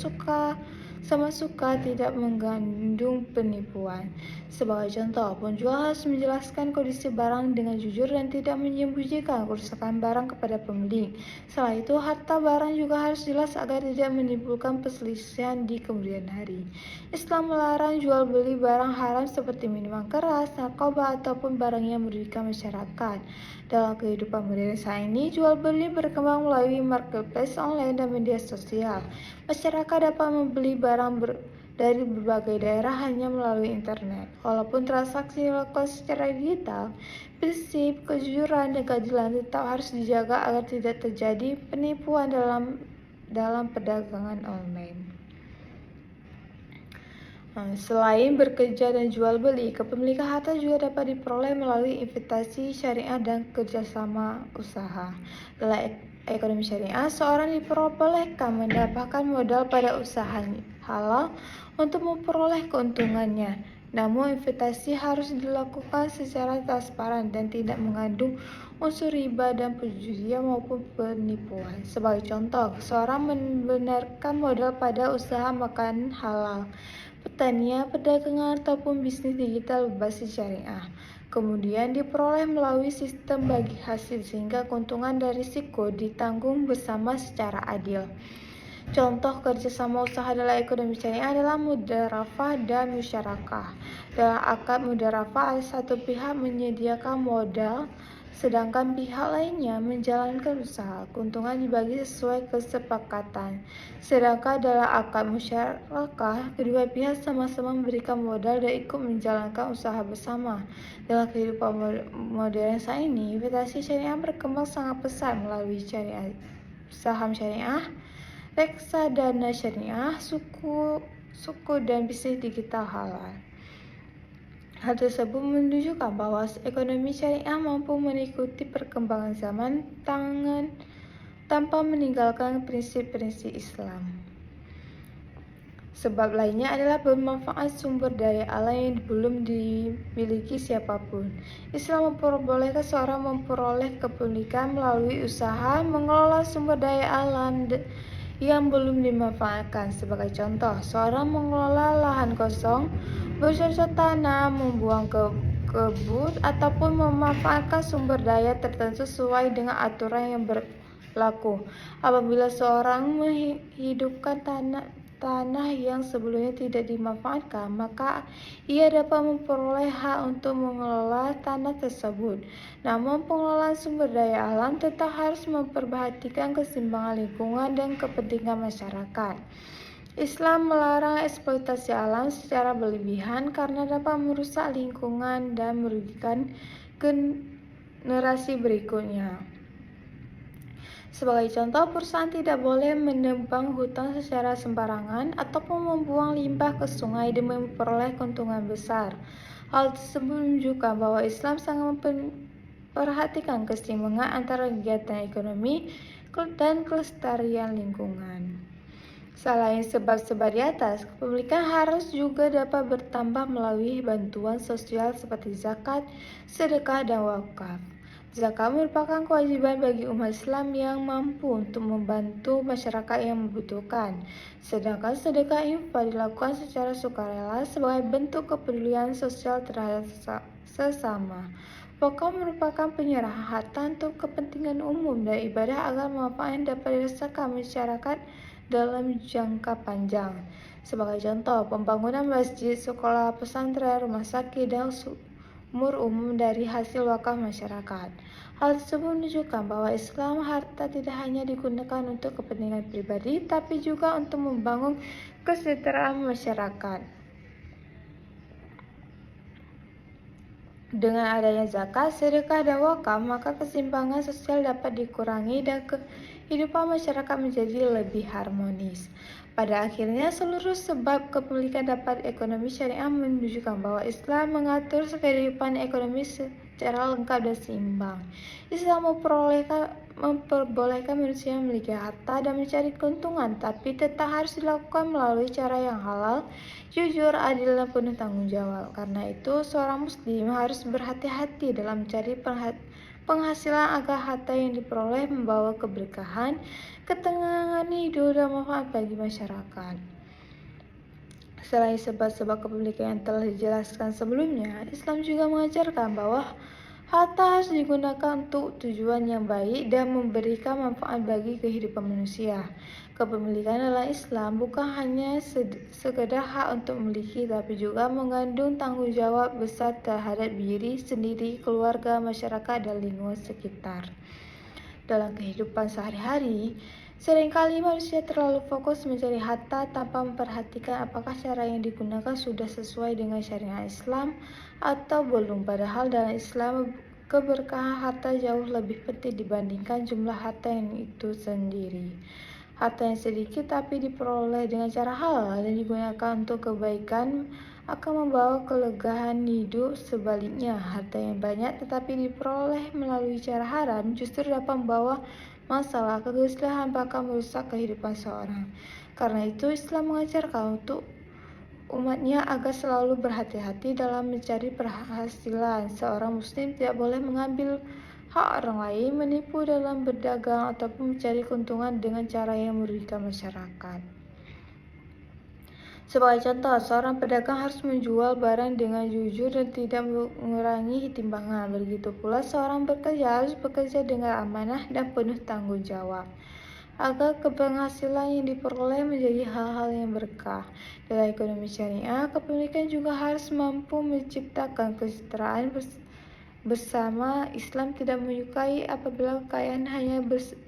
Speaker 1: sama suka, tidak mengandung penipuan. Sebagai contoh, penjual harus menjelaskan kondisi barang dengan jujur dan tidak menyembunyikan kerusakan barang kepada pembeli. Selain itu, harta barang juga harus jelas agar tidak menimbulkan perselisihan di kemudian hari. Islam melarang jual beli barang haram seperti minuman keras, narkoba, ataupun barang yang merugikan masyarakat. Dalam kehidupan modern saat ini, jual beli berkembang melalui marketplace online dan media sosial. Masyarakat dapat membeli barang dari berbagai daerah hanya melalui internet. Walaupun transaksi dilakukan secara digital, prinsip kejujuran dan keadilan tetap harus dijaga agar tidak terjadi penipuan dalam perdagangan online. Selain bekerja dan jual beli, kepemilikan harta juga dapat diperoleh melalui investasi syariah dan kerjasama usaha. Dalam ekonomi syariah, seorang diperbolehkan mendapatkan modal pada usaha halal untuk memperoleh keuntungannya. Namun investasi harus dilakukan secara transparan dan tidak mengandung unsur riba dan penjudian maupun penipuan. Sebagai contoh, seorang membenarkan modal pada usaha makanan halal, pertanian, perdagangan, ataupun bisnis digital berbasis syariah. Kemudian diperoleh melalui sistem bagi hasil sehingga keuntungan dan risiko ditanggung bersama secara adil. Contoh kerjasama usaha dalam ekonomi syariah adalah mudharafah dan musyarakah. Dalam akad mudharafah, ada satu pihak menyediakan modal, sedangkan pihak lainnya menjalankan usaha. Keuntungan dibagi sesuai kesepakatan. Sedangkan dalam akad musyarakah, kedua pihak sama-sama memberikan modal dan ikut menjalankan usaha bersama. Dalam kehidupan modern saat ini, investasi syariah berkembang sangat pesat melalui saham syariah, reksadana syariah, suku dan bisnis digital halal. Hal tersebut menunjukkan bahwa ekonomi syariah mampu mengikuti perkembangan zaman tanpa meninggalkan prinsip-prinsip Islam. Sebab lainnya adalah bermanfaat sumber daya alam yang belum dimiliki siapapun. Islam memperbolehkan seorang memperoleh kepemilikan melalui usaha mengelola sumber daya alam yang belum dimanfaatkan. Sebagai contoh, seorang mengelola lahan kosong, bercocok tanam, membuang kebun, ataupun memanfaatkan sumber daya tertentu sesuai dengan aturan yang berlaku. Apabila seorang menghidupkan tanah yang sebelumnya tidak dimanfaatkan, maka ia dapat memperoleh hak untuk mengelola tanah tersebut. Namun pengelolaan sumber daya alam tetap harus memperhatikan keseimbangan lingkungan dan kepentingan masyarakat. Islam melarang eksploitasi alam secara berlebihan karena dapat merusak lingkungan dan merugikan generasi berikutnya. Sebagai contoh, perusahaan tidak boleh menebang hutan secara sembarangan ataupun membuang limbah ke sungai demi memperoleh keuntungan besar. Hal tersebut menunjukkan bahwa Islam sangat memperhatikan keseimbangan antara kegiatan ekonomi dan kelestarian lingkungan. Selain sebab-sebab di atas, kepemilikan harus juga dapat bertambah melalui bantuan sosial seperti zakat, sedekah, dan wakaf. Zakat merupakan kewajiban bagi umat Islam yang mampu untuk membantu masyarakat yang membutuhkan. Sedangkan sedekah infak dilakukan secara sukarela sebagai bentuk kepedulian sosial terhadap sesama. Wakaf merupakan penyerahan harta untuk kepentingan umum dan ibadah agar manfaatnya dapat dirasakan masyarakat dalam jangka panjang. Sebagai contoh, pembangunan masjid, sekolah, pesantren, rumah sakit, dan umum dari hasil wakaf masyarakat. Hal tersebut menunjukkan bahwa Islam harta tidak hanya digunakan untuk kepentingan pribadi, tapi juga untuk membangun kesejahteraan masyarakat. Dengan adanya zakat, sedekah, dan wakaf, maka keseimbangan sosial dapat dikurangi dan kehidupan masyarakat menjadi lebih harmonis. Pada akhirnya, seluruh sebab kepemilikan dapat ekonomi syariah menunjukkan bahwa Islam mengatur kehidupan ekonomi secara lengkap dan seimbang. Islam memperbolehkan manusia memiliki harta dan mencari keuntungan, tapi tetap harus dilakukan melalui cara yang halal, jujur, adil, dan penuh tanggung jawab. Karena itu, seorang muslim harus berhati-hati dalam mencari penghasilan agar harta yang diperoleh membawa keberkahan, ketenangan hidup, dan manfaat bagi masyarakat. Selain sebab-sebab kepemilikan yang telah dijelaskan sebelumnya, Islam juga mengajarkan bahwa harta harus digunakan untuk tujuan yang baik dan memberikan manfaat bagi kehidupan manusia. Kepemilikan dalam Islam bukan hanya sekedar hak untuk memiliki, tapi juga mengandung tanggung jawab besar terhadap diri sendiri, keluarga, masyarakat, dan lingkungan sekitar. Dalam kehidupan sehari-hari, seringkali manusia terlalu fokus mencari harta tanpa memperhatikan apakah cara yang digunakan sudah sesuai dengan syariat Islam atau belum. Padahal dalam Islam, keberkahan harta jauh lebih penting dibandingkan jumlah harta yang itu sendiri. Harta yang sedikit tapi diperoleh dengan cara halal dan digunakan untuk kebaikan akan membawa kelegaan hidup. Sebaliknya, harta yang banyak tetapi diperoleh melalui cara haram justru dapat membawa masalah, kegelisahan, bahkan merusak kehidupan seorang. Karena itu, Islam mengajarkan untuk umatnya agar selalu berhati-hati dalam mencari penghasilan. Seorang muslim tidak boleh mengambil hak orang lain, menipu dalam berdagang, ataupun mencari keuntungan dengan cara yang merugikan masyarakat. Sebagai contoh, seorang pedagang harus menjual barang dengan jujur dan tidak mengurangi timbangan. Begitu pula seorang bekerja harus bekerja dengan amanah dan penuh tanggung jawab, agar penghasilan yang diperoleh menjadi hal-hal yang berkah. Dalam ekonomi syariah, kepemilikan juga harus mampu menciptakan kesejahteraan bersama. Islam tidak menyukai apabila kekayaan hanya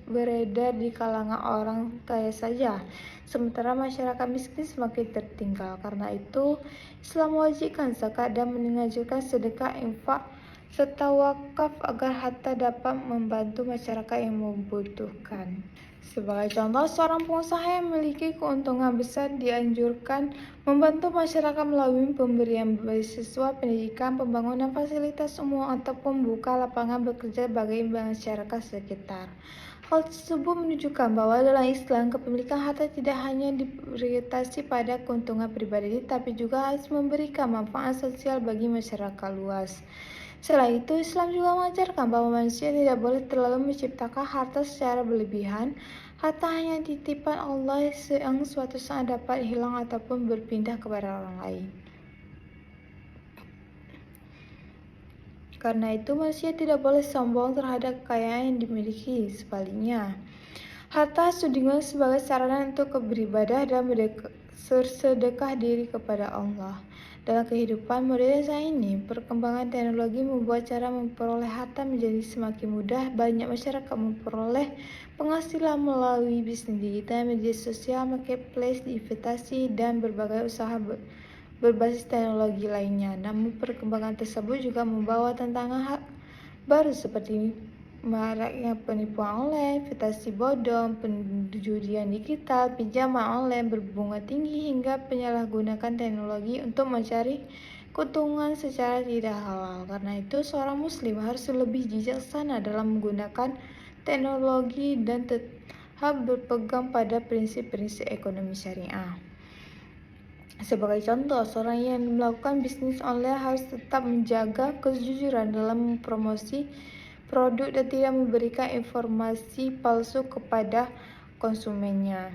Speaker 1: beredar di kalangan orang kaya saja, sementara masyarakat miskin semakin tertinggal. Karena itu, Islam mewajibkan zakat dan menganjurkan sedekah, infak, serta wakaf agar harta dapat membantu masyarakat yang membutuhkan. Sebagai contoh, seorang pengusaha yang memiliki keuntungan besar dianjurkan membantu masyarakat melalui pemberian beasiswa, pendidikan, pembangunan fasilitas umum, ataupun membuka lapangan bekerja bagi masyarakat sekitar. Hal tersebut menunjukkan bahwa dalam Islam, kepemilikan harta tidak hanya diorientasi pada keuntungan pribadi, tapi juga harus memberikan manfaat sosial bagi masyarakat luas. Selain itu, Islam juga mengajarkan bahwa manusia tidak boleh terlalu menciptakan harta secara berlebihan. Harta hanya titipan Allah yang suatu saat dapat hilang ataupun berpindah kepada orang lain. Karena itu, manusia tidak boleh sombong terhadap kekayaan yang dimiliki. Sebaliknya, harta harus digunakan sebagai sarana untuk beribadah dan bersedekah diri kepada Allah. Dalam kehidupan modern saat ini, perkembangan teknologi membuat cara memperoleh harta menjadi semakin mudah. Banyak masyarakat memperoleh penghasilan melalui bisnis digital, media sosial, marketplace, investasi, dan berbagai usaha berbasis teknologi lainnya. Namun perkembangan tersebut juga membawa tantangan baru seperti maraknya penipuan online, investasi bodong, penjudian digital, pinjaman online berbunga tinggi, hingga penyalahgunaan teknologi untuk mencari keuntungan secara tidak halal. Karena itu, seorang muslim harus lebih bijaksana dalam menggunakan teknologi dan tetap berpegang pada prinsip-prinsip ekonomi syariah. Sebagai contoh, seorang yang melakukan bisnis online harus tetap menjaga kejujuran dalam mempromosi produk dan tidak memberikan informasi palsu kepada konsumennya.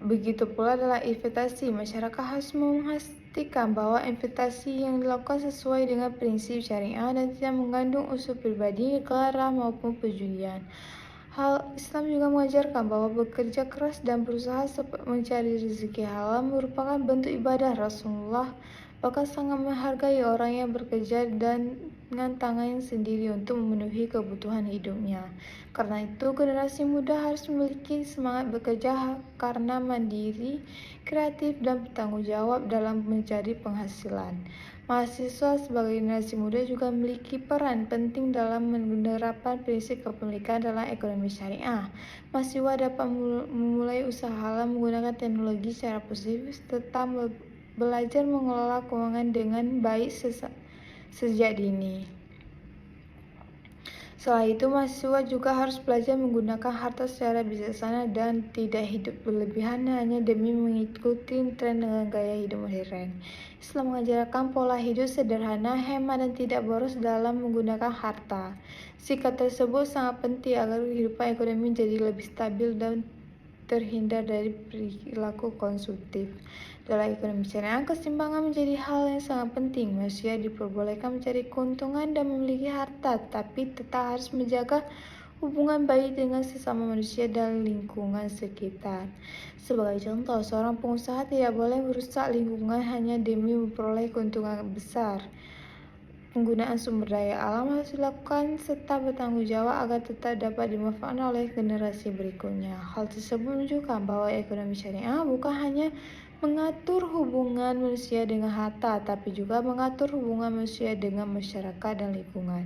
Speaker 1: Begitu pula dalam investasi, masyarakat harus memastikan bahwa investasi yang dilakukan sesuai dengan prinsip syariah dan tidak mengandung unsur pribadi, negara, maupun perjudian. Hal Islam juga mengajarkan bahwa bekerja keras dan berusaha mencari rezeki halal merupakan bentuk ibadah. Rasulullah bahkan sangat menghargai orang yang bekerja dengan tangan sendiri untuk memenuhi kebutuhan hidupnya. Karena itu, generasi muda harus memiliki semangat bekerja karena mandiri, kreatif, dan bertanggung jawab dalam mencari penghasilan. Mahasiswa sebagai generasi muda juga memiliki peran penting dalam menerapkan prinsip kepemilikan dalam ekonomi syariah. Mahasiswa dapat memulai usaha halal menggunakan teknologi secara positif, serta belajar mengelola keuangan dengan baik sejak dini. Setelah itu, mahasiswa juga harus belajar menggunakan harta secara bijaksana dan tidak hidup berlebihan hanya demi mengikuti tren dengan gaya hidup modern. Islam mengajarkan pola hidup sederhana, hemat, dan tidak boros dalam menggunakan harta. Sikap tersebut sangat penting agar kehidupan ekonomi menjadi lebih stabil dan terhindar dari perilaku konsumtif. Dalam ekonomi syariah, keseimbangan menjadi hal yang sangat penting. Manusia diperbolehkan mencari keuntungan dan memiliki harta, tapi tetap harus menjaga hubungan baik dengan sesama manusia dan lingkungan sekitar. Sebagai contoh, seorang pengusaha tidak boleh merusak lingkungan hanya demi memperoleh keuntungan besar. Penggunaan sumber daya alam harus dilakukan serta bertanggung jawab agar tetap dapat dimanfaatkan oleh generasi berikutnya. Hal tersebut menunjukkan bahwa ekonomi syariah bukan hanya mengatur hubungan manusia dengan harta, tapi juga mengatur hubungan manusia dengan masyarakat dan lingkungan.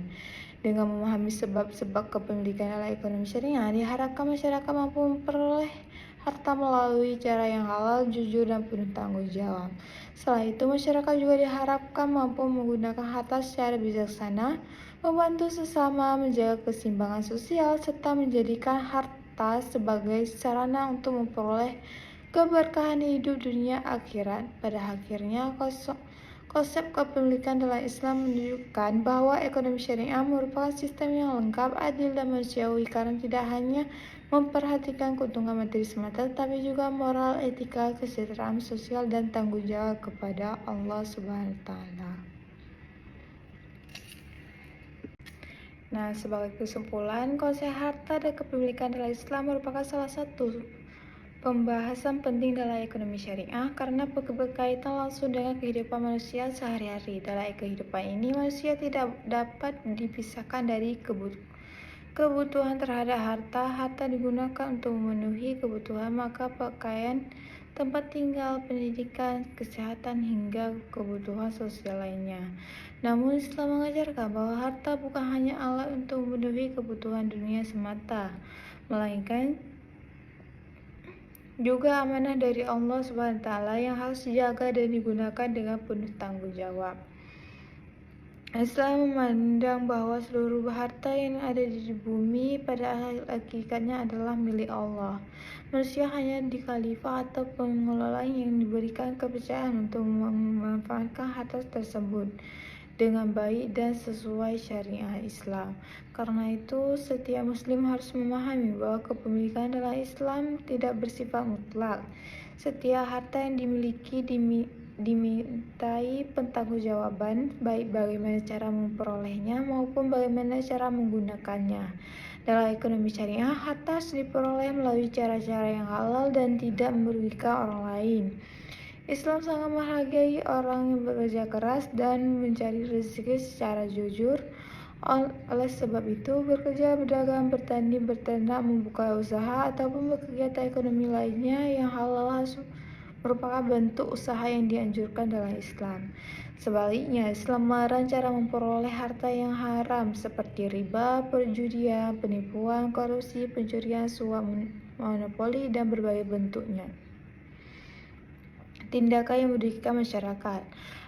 Speaker 1: Dengan memahami sebab-sebab kepemilikan dalam ekonomi syariah, diharapkan masyarakat mampu memperoleh harta melalui cara yang halal, jujur, dan penuh tanggung jawab. Selain itu, masyarakat juga diharapkan mampu menggunakan harta secara bijaksana, membantu sesama, menjaga keseimbangan sosial, serta menjadikan harta sebagai sarana untuk memperoleh keberkahan hidup dunia akhirat. Pada akhirnya, konsep kepemilikan dalam Islam menunjukkan bahwa ekonomi syariah merupakan sistem yang lengkap, adil, dan manusiawi karena tidak hanya memperhatikan keuntungan materi semata, tetapi juga moral, etika, kesejahteraan sosial, dan tanggung jawab kepada Allah Subhanahu wa Ta'ala. Nah, sebagai kesimpulan, konsep harta dan kepemilikan dalam Islam merupakan salah satu pembahasan penting dalam ekonomi syariah karena berkaitan langsung dengan kehidupan manusia sehari-hari. Dalam kehidupan ini, manusia tidak dapat dipisahkan dari kebutuhan terhadap harta. Harta digunakan untuk memenuhi kebutuhan maka pakaian, tempat tinggal, pendidikan, kesehatan, hingga kebutuhan sosial lainnya. Namun, Islam mengajarkan bahwa harta bukan hanya alat untuk memenuhi kebutuhan dunia semata, melainkan juga amanah dari Allah Subhanahu wa Ta'ala yang harus dijaga dan digunakan dengan penuh tanggung jawab. Islam memandang bahwa seluruh harta yang ada di bumi pada hakikatnya adalah milik Allah. Manusia hanya khalifah atau pengelola yang diberikan kepercayaan untuk memanfaatkan harta tersebut dengan baik dan sesuai syariat Islam. Karena itu, setiap muslim harus memahami bahwa kepemilikan dalam Islam tidak bersifat mutlak. Setiap harta yang dimiliki dimintai pertanggungjawaban, baik bagaimana cara memperolehnya maupun bagaimana cara menggunakannya. Dalam ekonomi syariah, harta harus diperoleh melalui cara-cara yang halal dan tidak merugikan orang lain. Islam sangat menghargai orang yang bekerja keras dan mencari rezeki secara jujur. Oleh sebab itu, bekerja, berdagang, bertani, berternak, membuka usaha, ataupun berkegiatan ekonomi lainnya yang halal merupakan bentuk usaha yang dianjurkan dalam Islam. Sebaliknya, Islam melarang cara memperoleh harta yang haram seperti riba, perjudian, penipuan, korupsi, pencurian, suap, monopoli, dan berbagai bentuknya tindakan yang merugikan masyarakat.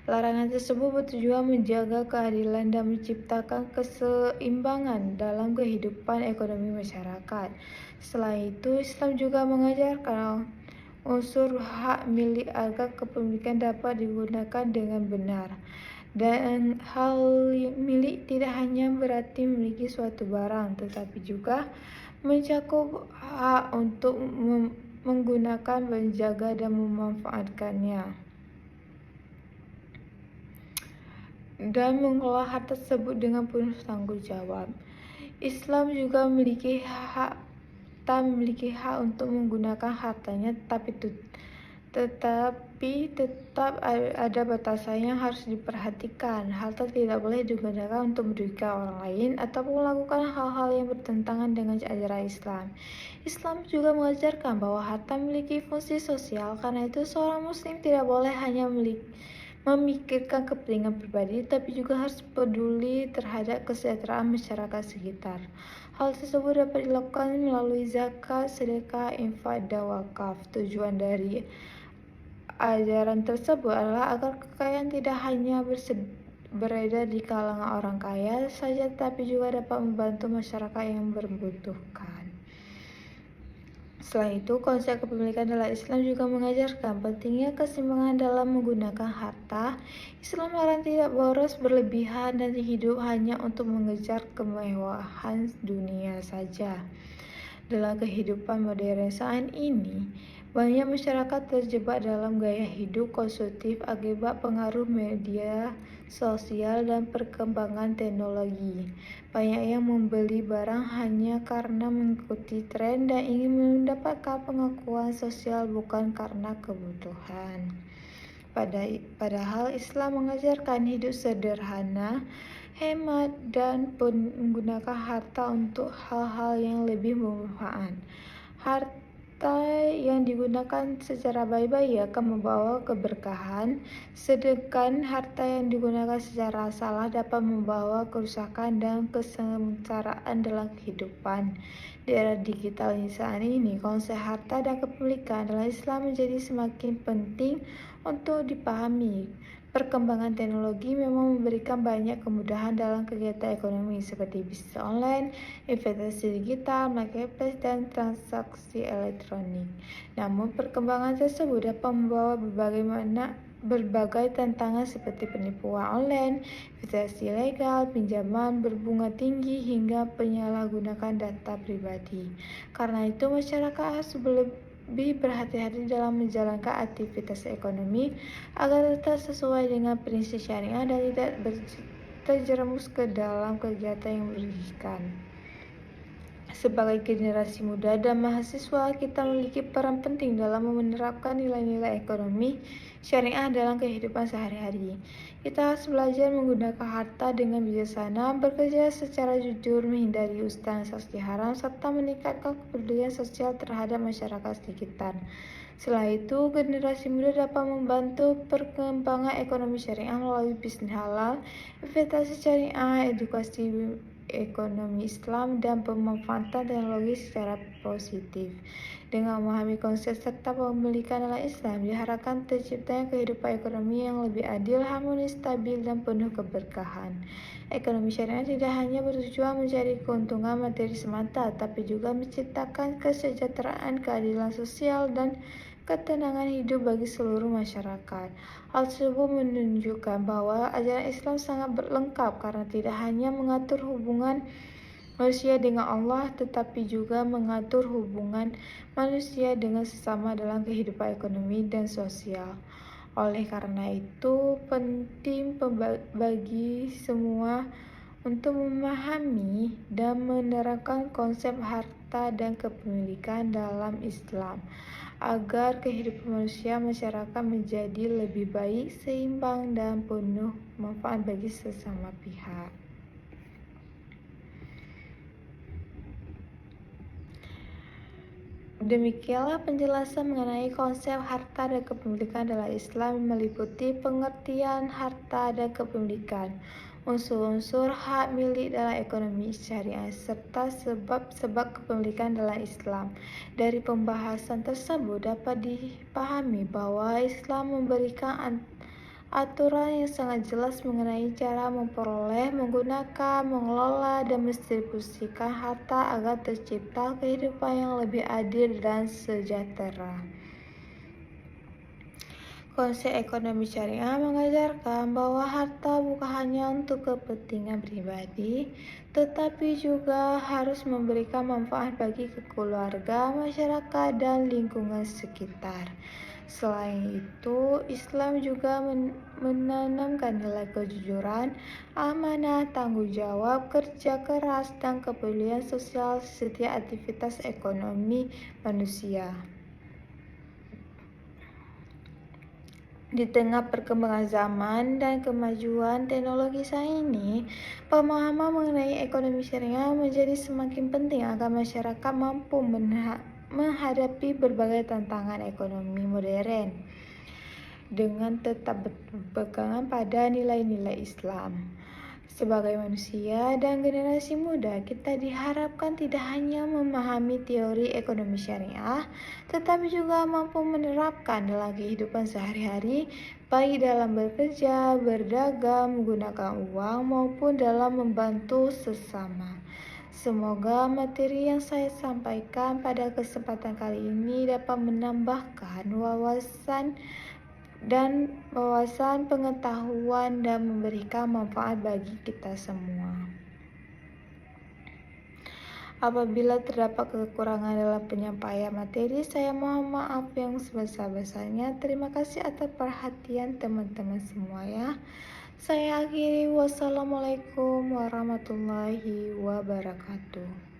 Speaker 1: Larangan tersebut bertujuan menjaga keadilan dan menciptakan keseimbangan dalam kehidupan ekonomi masyarakat. Selain itu, Islam juga mengajarkan unsur hak milik agar kepemilikan dapat digunakan dengan benar. Dan hal milik tidak hanya berarti memiliki suatu barang, tetapi juga mencakup hak untuk menggunakan, menjaga, dan memanfaatkannya, dan mengelola harta tersebut dengan penuh tanggung jawab. Islam juga memiliki hak untuk menggunakan hartanya, tetapi tetap tapi tetap ada batasannya yang harus diperhatikan. Harta tidak boleh digunakan untuk merugikan orang lain ataupun melakukan hal-hal yang bertentangan dengan ajaran Islam. Islam juga mengajarkan bahwa harta memiliki fungsi sosial, karena itu seorang muslim tidak boleh hanya memikirkan kepentingan pribadi, tapi juga harus peduli terhadap kesejahteraan masyarakat sekitar. Hal tersebut dapat dilakukan melalui zakat, sedekah, infak, dan wakaf. Tujuan dari ajaran tersebut adalah agar kekayaan tidak hanya beredar di kalangan orang kaya saja, tapi juga dapat membantu masyarakat yang membutuhkan. Selain itu, konsep kepemilikan dalam Islam juga mengajarkan pentingnya keseimbangan dalam menggunakan harta. Islam melarang tidak boros berlebihan dan hidup hanya untuk mengejar kemewahan dunia saja. Dalam kehidupan modern saat ini, banyak masyarakat terjebak dalam gaya hidup konsumtif akibat pengaruh media sosial dan perkembangan teknologi. Banyak yang membeli barang hanya karena mengikuti tren dan ingin mendapatkan pengakuan sosial, bukan karena kebutuhan. Padahal Islam mengajarkan hidup sederhana, hemat, dan menggunakan harta untuk hal-hal yang lebih bermanfaat. Harta yang digunakan secara baik-baik akan membawa keberkahan, sedangkan harta yang digunakan secara salah dapat membawa kerusakan dan kesengsaraan dalam kehidupan. Di era digital saat ini, konsep harta dan kepemilikan dalam Islam menjadi semakin penting untuk dipahami. Perkembangan teknologi memang memberikan banyak kemudahan dalam kegiatan ekonomi seperti bisnis online, investasi digital, marketplace, dan transaksi elektronik. Namun, perkembangan tersebut dapat membawa berbagai tantangan seperti penipuan online, investasi ilegal, pinjaman berbunga tinggi, hingga penyalahgunaan data pribadi. Karena itu, masyarakat harus lebih berhati-hati dalam menjalankan aktivitas ekonomi agar tetap sesuai dengan prinsip syariah dan tidak terjerumus ke dalam kegiatan yang merugikan. Sebagai generasi muda dan mahasiswa, kita memiliki peran penting dalam menerapkan nilai-nilai ekonomi syariah dalam kehidupan sehari-hari. Kita harus belajar menggunakan harta dengan bijaksana, bekerja secara jujur, menghindari transaksi haram, serta meningkatkan kepedulian sosial terhadap masyarakat sekitar. Selain itu, generasi muda dapat membantu perkembangan ekonomi syariah melalui bisnis halal, investasi syariah, edukasi ekonomi Islam, dan pemanfaatan teknologi secara positif. Dengan memahami konsep serta pemilikan dalam Islam, diharapkan terciptanya kehidupan ekonomi yang lebih adil, harmonis, stabil, dan penuh keberkahan. Ekonomi syariah tidak hanya bertujuan mencari keuntungan materi semata, tapi juga menciptakan kesejahteraan, keadilan sosial, dan ketenangan hidup bagi seluruh masyarakat. Hal tersebut menunjukkan bahwa ajaran Islam sangat lengkap karena tidak hanya mengatur hubungan manusia dengan Allah, tetapi juga mengatur hubungan manusia dengan sesama dalam kehidupan ekonomi dan sosial. Oleh karena itu, penting bagi semua untuk memahami dan menerapkan konsep harta dan kepemilikan dalam Islam, agar kehidupan manusia masyarakat menjadi lebih baik, seimbang, dan penuh manfaat bagi sesama pihak. Demikianlah penjelasan mengenai konsep harta dan kepemilikan dalam Islam, meliputi pengertian harta dan kepemilikan, unsur-unsur hak milik dalam ekonomi syariah, serta sebab-sebab kepemilikan dalam Islam. Dari pembahasan tersebut dapat dipahami bahwa Islam memberikan aturan yang sangat jelas mengenai cara memperoleh, menggunakan, mengelola, dan mendistribusikan harta agar tercipta kehidupan yang lebih adil dan sejahtera. Konsep ekonomi syariah mengajarkan bahwa harta bukan hanya untuk kepentingan pribadi, tetapi juga harus memberikan manfaat bagi keluarga, masyarakat, dan lingkungan sekitar. Selain itu, Islam juga menanamkan nilai kejujuran, amanah, tanggung jawab, kerja keras, dan kepedulian sosial setiap aktivitas ekonomi manusia. Di tengah perkembangan zaman dan kemajuan teknologi saat ini, pemahaman mengenai ekonomi syariah menjadi semakin penting agar masyarakat mampu menghadapi berbagai tantangan ekonomi modern dengan tetap berpegangan pada nilai-nilai Islam. Sebagai manusia dan generasi muda, kita diharapkan tidak hanya memahami teori ekonomi syariah, tetapi juga mampu menerapkan dalam kehidupan sehari-hari, baik dalam bekerja, berdagang, menggunakan uang, maupun dalam membantu sesama. Semoga materi yang saya sampaikan pada kesempatan kali ini dapat menambahkan wawasan pengetahuan dan memberikan manfaat bagi kita semua. Apabila terdapat kekurangan dalam penyampaian materi, saya mohon maaf yang sebesar-besarnya. Terima kasih atas perhatian teman-teman semua ya. Saya akhiri, wassalamualaikum warahmatullahi wabarakatuh.